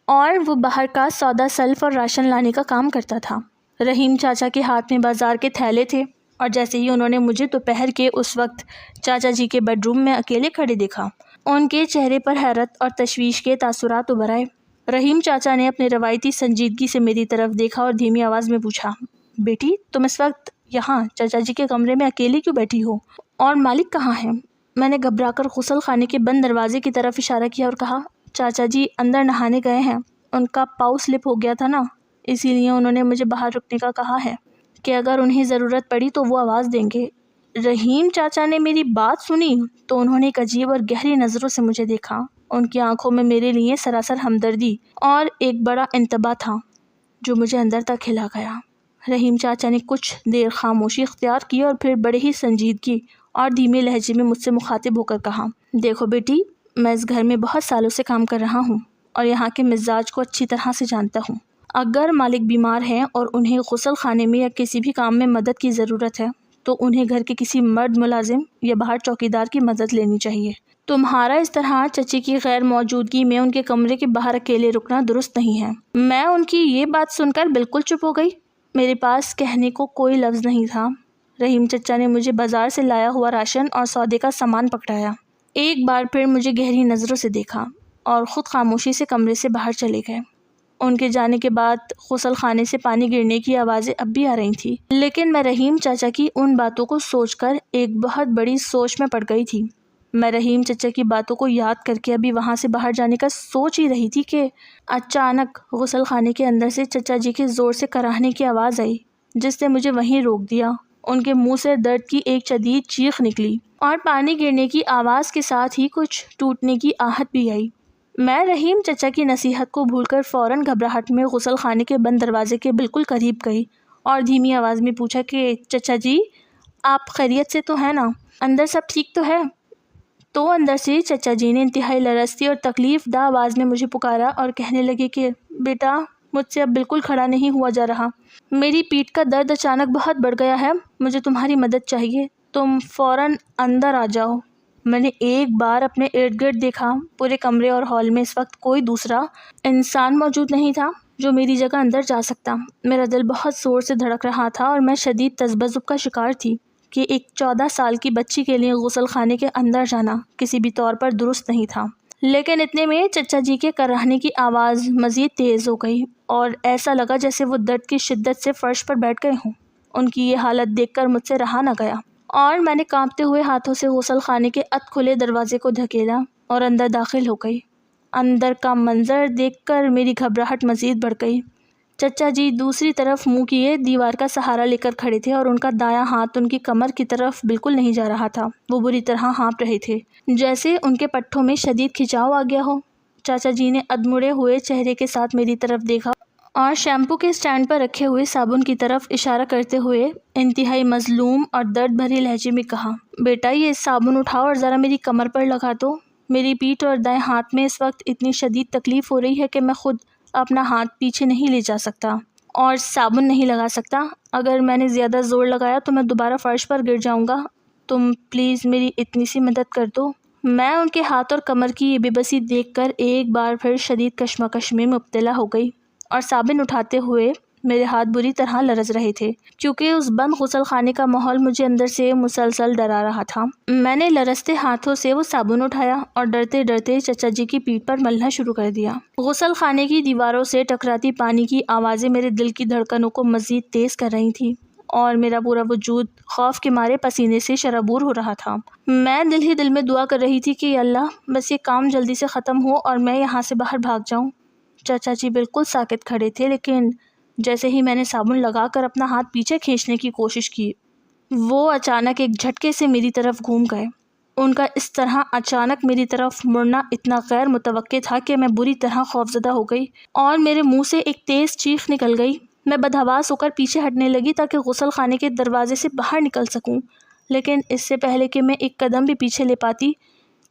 اور وہ باہر کا سودا سلف اور راشن لانے کا کام کرتا تھا۔ رحیم چاچا کے ہاتھ میں بازار کے تھیلے تھے اور جیسے ہی انہوں نے مجھے دوپہر کے اس وقت چاچا جی کے بیڈ روم میں اکیلے کھڑے دیکھا، ان کے چہرے پر حیرت اور تشویش کے تاثرات ابھر آئے۔ رحیم چاچا نے اپنے روایتی سنجیدگی سے میری طرف دیکھا اور دھیمی آواز میں پوچھا، بیٹی تم اس وقت یہاں چاچا جی کے کمرے میں اکیلی کیوں بیٹھی ہو، اور مالک کہاں ہیں؟ میں نے گھبرا کر غسل خانے کے بند دروازے کی طرف اشارہ کیا اور کہا، چاچا جی اندر نہانے گئے ہیں، ان کا پاؤں سلپ ہو گیا تھا نا، اسی لیے انہوں نے مجھے باہر رکنے کا کہا ہے کہ اگر انہیں ضرورت پڑی تو وہ آواز دیں گے۔ رحیم چاچا نے میری بات سنی تو انہوں نے ایک عجیب اور گہری نظروں سے مجھے دیکھا۔ ان کی آنکھوں میں میرے لیے سراسر ہمدردی اور ایک بڑا انتباہ تھا جو مجھے اندر تک ہلا گیا۔ رحیم چاچا نے کچھ دیر خاموشی اختیار کی اور پھر بڑے ہی سنجیدگی اور دھیمے لہجے میں مجھ سے مخاطب ہو کر کہا، دیکھو بیٹی، میں اس گھر میں بہت سالوں سے کام کر رہا ہوں اور یہاں کے مزاج کو اچھی طرح سے جانتا ہوں۔ اگر مالک بیمار ہیں اور انہیں غسل خانے میں یا کسی بھی کام میں مدد کی ضرورت ہے تو انہیں گھر کے کسی مرد ملازم یا باہر چوکیدار کی مدد لینی چاہیے۔ تمہارا اس طرح چچی کی غیر موجودگی میں ان کے کمرے کے باہر اکیلے رکنا درست نہیں ہے۔ میں ان کی یہ بات سن کر بالکل چپ ہو گئی۔ میرے پاس کہنے کو کوئی لفظ نہیں تھا۔ رحیم چچا نے مجھے بازار سے لایا ہوا راشن اور سودے کا سامان پکڑایا، ایک بار پھر مجھے گہری نظروں سے دیکھا اور خود خاموشی سے کمرے سے باہر چلے گئے۔ ان کے جانے کے بعد غسل خانے سے پانی گرنے کی آوازیں اب بھی آ رہی تھیں، لیکن میں رحیم چاچا کی ان باتوں کو سوچ کر ایک بہت بڑی سوچ میں پڑ گئی تھی۔ میں رحیم چچا کی باتوں کو یاد کر کے ابھی وہاں سے باہر جانے کا سوچ ہی رہی تھی کہ اچانک غسل خانے کے اندر سے چچا جی کے زور سے کراہنے کی آواز آئی، جس نے مجھے وہیں روک دیا۔ ان کے منہ سے درد کی ایک شدید چیخ نکلی اور پانی گرنے کی آواز کے ساتھ ہی کچھ ٹوٹنے کی آہٹ بھی آئی۔ میں رحیم چچا کی نصیحت کو بھول کر فوراً گھبراہٹ میں غسل خانے کے بند دروازے کے بالکل قریب گئی اور دھیمی آواز میں پوچھا کہ چچا جی آپ خیریت سے تو ہیں نا؟ اندر سب ٹھیک تو ہے؟ تو اندر سے چچا جی نے انتہائی لرزتی اور تکلیف دہ آواز میں مجھے پکارا اور کہنے لگے کہ بیٹا مجھ سے اب بالکل کھڑا نہیں ہوا جا رہا، میری پیٹھ کا درد اچانک بہت بڑھ گیا ہے، مجھے تمہاری مدد چاہیے، تم فوراً اندر آ جاؤ۔ میں نے ایک بار اپنے ارد گرد دیکھا، پورے کمرے اور ہال میں اس وقت کوئی دوسرا انسان موجود نہیں تھا جو میری جگہ اندر جا سکتا۔ میرا دل بہت زور سے دھڑک رہا تھا اور میں شدید تذبذب کا شکار تھی کہ ایک 14 سال کی بچی کے لیے غسل خانے کے اندر جانا کسی بھی طور پر درست نہیں تھا۔ لیکن اتنے میں چچا جی کے کراہنے کی آواز مزید تیز ہو گئی اور ایسا لگا جیسے وہ درد کی شدت سے فرش پر بیٹھ گئے ہوں۔ ان کی یہ حالت دیکھ کر مجھ سے رہا نہ گیا اور میں نے کانپتے ہوئے ہاتھوں سے غسل خانے کے اد کھلے دروازے کو دھکیلا اور اندر داخل ہو گئی۔ اندر کا منظر دیکھ کر میری گھبراہٹ مزید بڑھ گئی۔ چچا جی دوسری طرف منہ کیے دیوار کا سہارا لے کر کھڑے تھے اور ان کا دایاں ہاتھ ان کی کمر کی طرف بالکل نہیں جا رہا تھا۔ وہ بری طرح ہانپ رہے تھے، جیسے ان کے پٹھوں میں شدید کھچاؤ آ گیا ہو۔ چاچا جی نے ادمڑے ہوئے چہرے کے ساتھ میری طرف دیکھا اور شیمپو کے اسٹینڈ پر رکھے ہوئے صابن کی طرف اشارہ کرتے ہوئے انتہائی مظلوم اور درد بھری لہجے میں کہا، بیٹا یہ صابن اٹھاؤ اور ذرا میری کمر پر لگا دو۔ میری پیٹھ اور دائیں ہاتھ میں اس وقت اتنی شدید تکلیف ہو رہی ہے کہ میں خود اپنا ہاتھ پیچھے نہیں لے جا سکتا اور صابن نہیں لگا سکتا۔ اگر میں نے زیادہ زور لگایا تو میں دوبارہ فرش پر گر جاؤں گا۔ تم پلیز میری اتنی سی مدد کر دو۔ میں ان کے ہاتھ اور کمر کی یہ بے بسی دیکھ کر ایک بار پھر شدید کشمکش میں مبتلا ہو گئی اور صابن اٹھاتے ہوئے میرے ہاتھ بری طرح لرز رہے تھے کیونکہ اس بند غسل خانے کا ماحول مجھے اندر سے مسلسل ڈرا رہا تھا۔ میں نے لرزتے ہاتھوں سے وہ صابن اٹھایا اور ڈرتے ڈرتے چچا جی کی پیٹھ پر ملنا شروع کر دیا۔ غسل خانے کی دیواروں سے ٹکراتی پانی کی آوازیں میرے دل کی دھڑکنوں کو مزید تیز کر رہی تھیں اور میرا پورا وجود خوف کے مارے پسینے سے شرابور ہو رہا تھا۔ میں دل ہی دل میں دعا کر رہی تھی کہ یا اللہ بس یہ کام جلدی سے ختم ہو اور میں یہاں سے باہر بھاگ جاؤں۔ چچا جی بالکل ساکت کھڑے تھے، لیکن جیسے ہی میں نے صابن لگا کر اپنا ہاتھ پیچھے کھینچنے کی کوشش کی، وہ اچانک ایک جھٹکے سے میری طرف گھوم گئے۔ ان کا اس طرح اچانک میری طرف مڑنا اتنا غیر متوقع تھا کہ میں بری طرح خوفزدہ ہو گئی اور میرے منہ سے ایک تیز چیخ نکل گئی۔ میں بدحواس ہو کر پیچھے ہٹنے لگی تاکہ غسل خانے کے دروازے سے باہر نکل سکوں، لیکن اس سے پہلے کہ میں ایک قدم بھی پیچھے لے پاتی،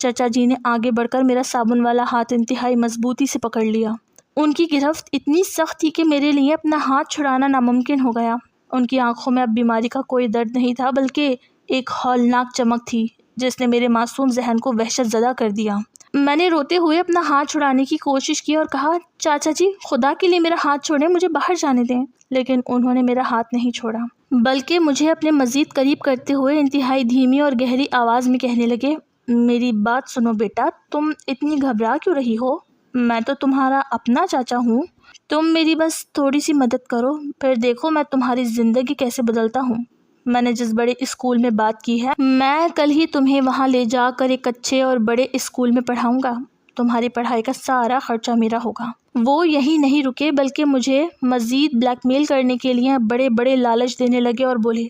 چچا جی نے آگے بڑھ کر میرا صابن والا ہاتھ انتہائی مضبوطی سے پکڑ لیا۔ ان کی گرفت اتنی سخت تھی کہ میرے لیے اپنا ہاتھ چھڑانا ناممکن ہو گیا۔ ان کی آنکھوں میں اب بیماری کا کوئی درد نہیں تھا، بلکہ ایک ہولناک چمک تھی جس نے میرے معصوم ذہن کو وحشت زدہ کر دیا۔ میں نے روتے ہوئے اپنا ہاتھ چھڑانے کی کوشش کی اور کہا، چاچا جی خدا کے لیے میرا ہاتھ چھوڑیں، مجھے باہر جانے دیں۔ لیکن انہوں نے میرا ہاتھ نہیں چھوڑا، بلکہ مجھے اپنے مزید قریب کرتے ہوئے انتہائی دھیمی اور گہری آواز میں کہنے لگے، میری بات سنو بیٹا، تم اتنی گھبرا کیوں رہی ہو؟ میں تو تمہارا اپنا چاچا ہوں، تم میری بس تھوڑی سی مدد کرو، پھر دیکھو میں تمہاری زندگی کیسے بدلتا ہوں۔ میں نے جس بڑے اسکول میں بات کی ہے، میں کل ہی تمہیں وہاں لے جا کر ایک اچھے اور بڑے اسکول میں پڑھاؤں گا۔ تمہاری پڑھائی کا سارا خرچہ میرا ہوگا۔ وہ یہی نہیں رکے بلکہ مجھے مزید بلیک میل کرنے کے لیے بڑے بڑے لالچ دینے لگے اور بولے،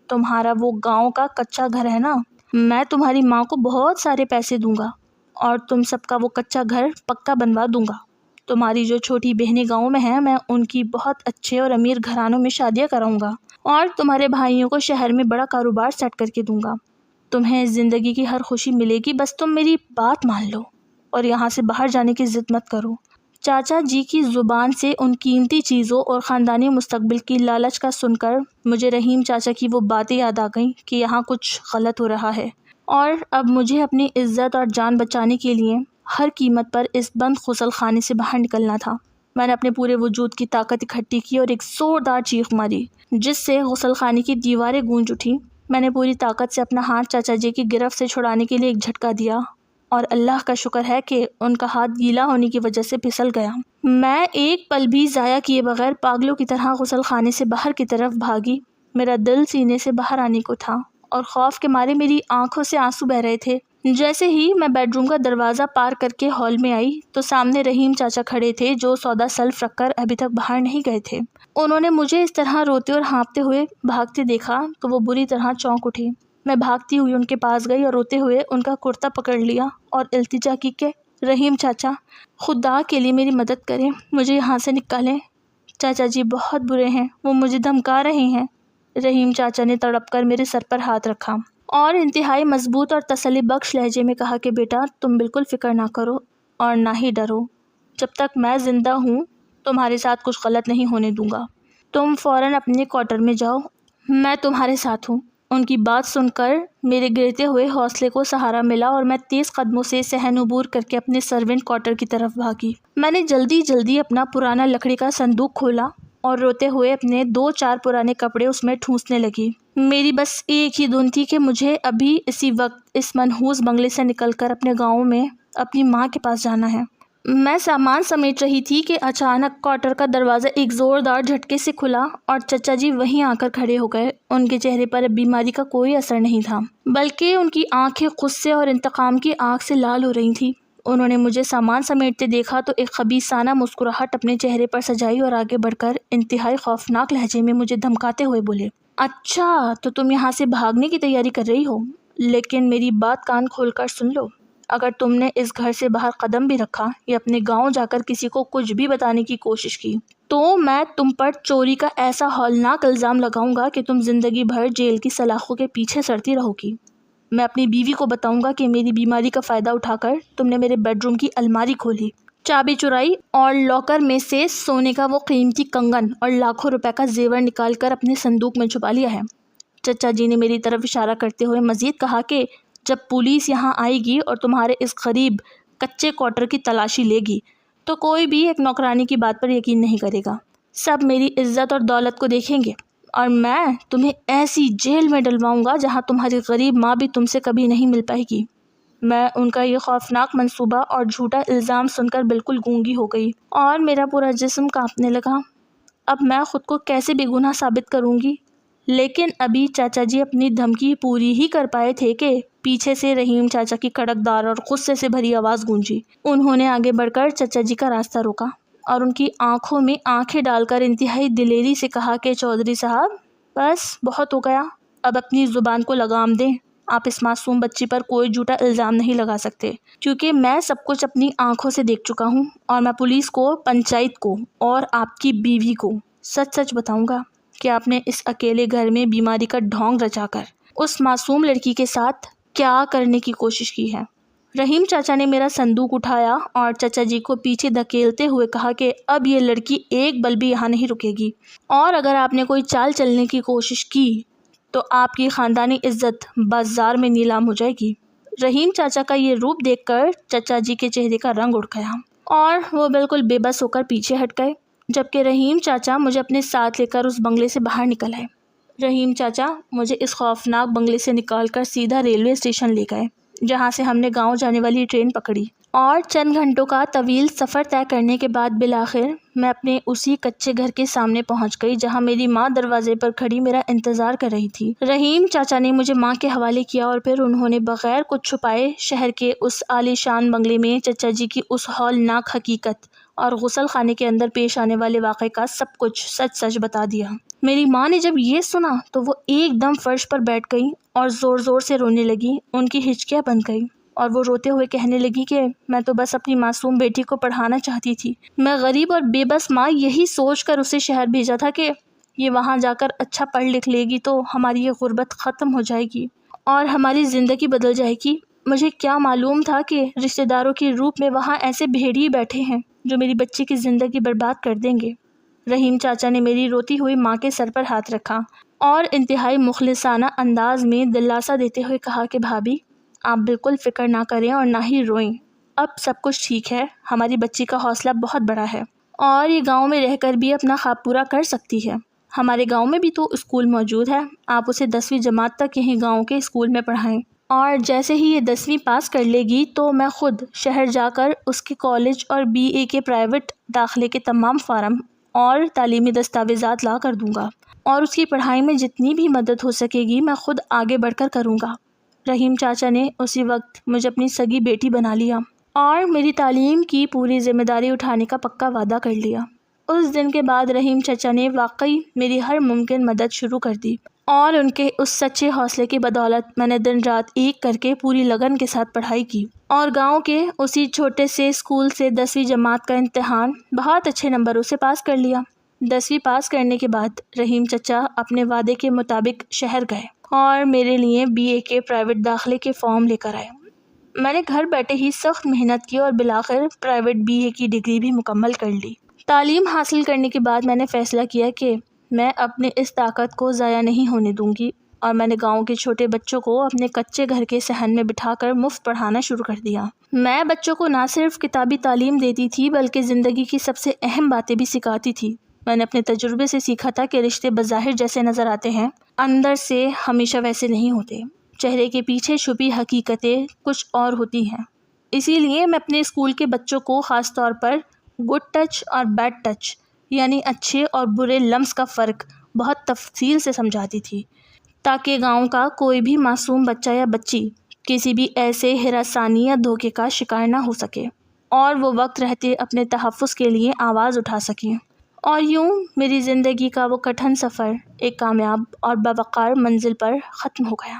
تمہارا وہ گاؤں کا کچا گھر ہے نا، میں تمہاری ماں کو بہت سارے پیسے دوں گا اور تم سب کا وہ کچا گھر پکا بنوا دوں گا۔ تمہاری جو چھوٹی بہنیں گاؤں میں ہیں، میں ان کی بہت اچھے اور امیر گھرانوں میں شادیاں کراؤں گا اور تمہارے بھائیوں کو شہر میں بڑا کاروبار سیٹ کر کے دوں گا۔ تمہیں زندگی کی ہر خوشی ملے گی، بس تم میری بات مان لو اور یہاں سے باہر جانے کی ضد مت کرو۔ چاچا جی کی زبان سے ان قیمتی چیزوں اور خاندانی مستقبل کی لالچ کا سن کر مجھے رحیم چاچا کی وہ باتیں یاد آ گئیں کہ یہاں کچھ غلط ہو رہا ہے اور اب مجھے اپنی عزت اور جان بچانے کے لیے ہر قیمت پر اس بند غسل خانے سے باہر نکلنا تھا۔ میں نے اپنے پورے وجود کی طاقت اکٹھی کی اور ایک زوردار چیخ ماری جس سے غسل خانے کی دیواریں گونج اٹھی۔ میں نے پوری طاقت سے اپنا ہاتھ چاچا جی کی گرفت سے چھڑانے کے لیے ایک جھٹکا دیا اور اللہ کا شکر ہے کہ ان کا ہاتھ گیلا ہونے کی وجہ سے پھسل گیا۔ میں ایک پل بھی ضائع کیے بغیر پاگلوں کی طرح غسل خانے سے باہر کی طرف بھاگی۔ میرا دل سینے سے باہر آنے کو تھا اور خوف کے مارے میری آنکھوں سے آنسو بہہ رہے تھے۔ جیسے ہی میں بیڈ روم کا دروازہ پار کر کے ہال میں آئی تو سامنے رحیم چاچا کھڑے تھے جو سودا سلف رکھ کر ابھی تک باہر نہیں گئے تھے۔ انہوں نے مجھے اس طرح روتے اور ہانپتے ہوئے بھاگتے دیکھا تو وہ بری طرح چونک اٹھے۔ میں بھاگتی ہوئی ان کے پاس گئی اور روتے ہوئے ان کا کرتا پکڑ لیا اور التجا کی کہ رحیم چاچا خدا کے لیے میری مدد کریں، مجھے یہاں سے نکالیں، چاچا جی بہت برے ہیں، وہ مجھے دھمکا رہے ہیں۔ رحیم چاچا نے تڑپ کر میرے سر پر ہاتھ رکھا اور انتہائی مضبوط اور تسلی بخش لہجے میں کہا کہ بیٹا تم بالکل فکر نہ کرو اور نہ ہی ڈرو، جب تک میں زندہ ہوں تمہارے ساتھ کچھ غلط نہیں ہونے دوں گا، تم فوراً اپنے کوارٹر میں جاؤ، میں تمہارے ساتھ ہوں۔ ان کی بات سن کر میرے گرتے ہوئے حوصلے کو سہارا ملا اور میں تیز قدموں سے صحن عبور کر کے اپنے سرونٹ کوارٹر کی طرف بھاگی۔ میں نے جلدی اپنا پرانا لکڑی کا صندوق کھولا اور روتے ہوئے اپنے 2-4 پرانے کپڑے اس میں ٹھونسنے لگی۔ میری بس ایک ہی دھن تھی کہ مجھے ابھی اسی وقت اس منحوس بنگلے سے نکل کر اپنے گاؤں میں اپنی ماں کے پاس جانا ہے۔ میں سامان سمیٹ رہی تھی کہ اچانک کوارٹر کا دروازہ ایک زوردار جھٹکے سے کھلا اور چچا جی وہیں آ کر کھڑے ہو گئے۔ ان کے چہرے پر اب بیماری کا کوئی اثر نہیں تھا، بلکہ ان کی آنکھیں غصے اور انتقام کی آگ سے لال ہو رہی تھیں۔ انہوں نے مجھے سامان سمیٹتے دیکھا تو ایک خبیثانہ مسکراہٹ اپنے چہرے پر سجائی اور آگے بڑھ کر انتہائی خوفناک لہجے میں مجھے دھمکاتے ہوئے بولے، اچھا تو تم یہاں سے بھاگنے کی تیاری کر رہی ہو، لیکن میری بات کان کھول کر سن لو، اگر تم نے اس گھر سے باہر قدم بھی رکھا یا اپنے گاؤں جا کر کسی کو کچھ بھی بتانے کی کوشش کی تو میں تم پر چوری کا ایسا ہولناک الزام لگاؤں گا کہ تم زندگی بھر جیل کی سلاخوں کے پیچھے سڑتی رہو گی۔ میں اپنی بیوی کو بتاؤں گا کہ میری بیماری کا فائدہ اٹھا کر تم نے میرے بیڈ روم کی الماری کھولی، چابی چرائی اور لاکر میں سے سونے کا وہ قیمتی کنگن اور لاکھوں روپے کا زیور نکال کر اپنے صندوق میں چھپا لیا ہے۔ چچا جی نے میری طرف اشارہ کرتے ہوئے مزید کہا کہ جب پولیس یہاں آئے گی اور تمہارے اس غریب کچے کوارٹر کی تلاشی لے گی تو کوئی بھی ایک نوکرانی کی بات پر یقین نہیں کرے گا، سب میری عزت اور دولت کو دیکھیں گے اور میں تمہیں ایسی جیل میں ڈلواؤں گا جہاں تمہاری غریب ماں بھی تم سے کبھی نہیں مل پائے گی۔ میں ان کا یہ خوفناک منصوبہ اور جھوٹا الزام سن کر بالکل گونگی ہو گئی اور میرا پورا جسم کانپنے لگا۔ اب میں خود کو کیسے بے گناہ ثابت کروں گی؟ لیکن ابھی چاچا جی اپنی دھمکی پوری ہی کر پائے تھے کہ پیچھے سے رحیم چاچا کی کڑکدار اور غصے سے بھری آواز گونجی۔ انہوں نے آگے بڑھ کر چچا جی کا راستہ روکا اور ان کی آنکھوں میں آنکھیں ڈال کر انتہائی دلیری سے کہا کہ چودھری صاحب بس بہت ہو گیا، اب اپنی زبان کو لگام دیں، آپ اس معصوم بچی پر کوئی جھوٹا الزام نہیں لگا سکتے، کیونکہ میں سب کچھ اپنی آنکھوں سے دیکھ چکا ہوں اور میں پولیس کو، پنچایت کو اور آپ کی بیوی کو سچ بتاؤں گا کہ آپ نے اس اکیلے گھر میں بیماری کا ڈھونگ رچا کر اس معصوم لڑکی کے ساتھ کیا کرنے کی کوشش کی ہے۔ رحیم چاچا نے میرا صندوق اٹھایا اور چچا جی کو پیچھے دھکیلتے ہوئے کہا کہ اب یہ لڑکی ایک بل بھی یہاں نہیں رکے گی اور اگر آپ نے کوئی چال چلنے کی کوشش کی تو آپ کی خاندانی عزت بازار میں نیلام ہو جائے گی۔ رحیم چاچا کا یہ روپ دیکھ کر چچا جی کے چہرے کا رنگ اڑ گیا اور وہ بالکل بے بس ہو کر پیچھے ہٹ گئے، جبکہ رحیم چاچا مجھے اپنے ساتھ لے کر اس بنگلے سے باہر نکل آئے۔ رحیم چاچا مجھے اس خوفناک بنگلے سے نکال کر سیدھا ریلوے اسٹیشن لے گئے، جہاں سے ہم نے گاؤں جانے والی ٹرین پکڑی اور چند گھنٹوں کا طویل سفر طے کرنے کے بعد بالآخر میں اپنے اسی کچے گھر کے سامنے پہنچ گئی جہاں میری ماں دروازے پر کھڑی میرا انتظار کر رہی تھی۔ رحیم چاچا نے مجھے ماں کے حوالے کیا اور پھر انہوں نے بغیر کچھ چھپائے شہر کے اس عالی شان بنگلے میں چچا جی کی اس ہولناک حقیقت اور غسل خانے کے اندر پیش آنے والے واقعے کا سب کچھ سچ بتا دیا۔ میری ماں نے جب یہ سنا تو وہ ایک دم فرش پر بیٹھ گئی اور زور زور سے رونے لگی، ان کی ہچکیاں بند گئی اور وہ روتے ہوئے کہنے لگی کہ میں تو بس اپنی معصوم بیٹی کو پڑھانا چاہتی تھی، میں غریب اور بے بس ماں یہی سوچ کر اسے شہر بھیجا تھا کہ یہ وہاں جا کر اچھا پڑھ لکھ لے گی تو ہماری یہ غربت ختم ہو جائے گی اور ہماری زندگی بدل جائے گی۔ مجھے کیا معلوم تھا کہ رشتہ داروں کے روپ میں وہاں ایسے بھیڑیے بیٹھے ہیں جو میری بچی کی زندگی برباد کر دیں گے۔ رحیم چاچا نے میری روتی ہوئی ماں کے سر پر ہاتھ رکھا اور انتہائی مخلصانہ انداز میں دلاسا دیتے ہوئے کہا کہ بھابھی آپ بالکل فکر نہ کریں اور نہ ہی روئیں، اب سب کچھ ٹھیک ہے، ہماری بچی کا حوصلہ بہت بڑا ہے اور یہ گاؤں میں رہ کر بھی اپنا خواب پورا کر سکتی ہے۔ ہمارے گاؤں میں بھی تو اسکول موجود ہے، آپ اسے 10ویں جماعت تک یہیں گاؤں کے اسکول میں پڑھائیں اور جیسے ہی یہ 10ویں پاس کر لے گی تو میں خود شہر جا کر اس کے کالج اور BA کے پرائیویٹ داخلے کے تمام فارم اور تعلیمی دستاویزات لا کر دوں گا اور اس کی پڑھائی میں جتنی بھی مدد ہو سکے گی میں خود آگے بڑھ کر کروں گا۔ رحیم چاچا نے اسی وقت مجھے اپنی سگی بیٹی بنا لیا اور میری تعلیم کی پوری ذمہ داری اٹھانے کا پکا وعدہ کر لیا۔ اس دن کے بعد رحیم چچا نے واقعی میری ہر ممکن مدد شروع کر دی اور ان کے اس سچے حوصلے کی بدولت میں نے دن رات ایک کر کے پوری لگن کے ساتھ پڑھائی کی اور گاؤں کے اسی چھوٹے سے اسکول سے 10ویں جماعت کا امتحان بہت اچھے نمبروں سے پاس کر لیا۔ 10ویں پاس کرنے کے بعد رحیم چچا اپنے وعدے کے مطابق شہر گئے اور میرے لیے BA کے پرائیویٹ داخلے کے فارم لے کر آئے۔ میں نے گھر بیٹھے ہی سخت محنت کی اور بالآخر پرائیویٹ BA کی ڈگری بھی مکمل کر لی۔ تعلیم حاصل کرنے کے بعد میں نے فیصلہ کیا کہ میں اپنے اس طاقت کو ضائع نہیں ہونے دوں گی اور میں نے گاؤں کے چھوٹے بچوں کو اپنے کچے گھر کے صحن میں بٹھا کر مفت پڑھانا شروع کر دیا۔ میں بچوں کو نہ صرف کتابی تعلیم دیتی تھی بلکہ زندگی کی سب سے اہم باتیں بھی سکھاتی تھی۔ میں نے اپنے تجربے سے سیکھا تھا کہ رشتے بظاہر جیسے نظر آتے ہیں اندر سے ہمیشہ ویسے نہیں ہوتے۔ چہرے کے پیچھے چھپی حقیقتیں کچھ اور ہوتی ہیں۔ اسی لیے میں اپنے اسکول کے بچوں کو خاص طور پر گڈ ٹچ اور بیڈ ٹچ یعنی اچھے اور برے لمس کا فرق بہت تفصیل سے سمجھاتی تھی تاکہ گاؤں کا کوئی بھی معصوم بچہ یا بچی کسی بھی ایسے ہراسانی یا دھوکے کا شکار نہ ہو سکے اور وہ وقت رہتے اپنے تحفظ کے لیے آواز اٹھا سکیں۔ اور یوں میری زندگی کا وہ کٹھن سفر ایک کامیاب اور باوقار منزل پر ختم ہو گیا۔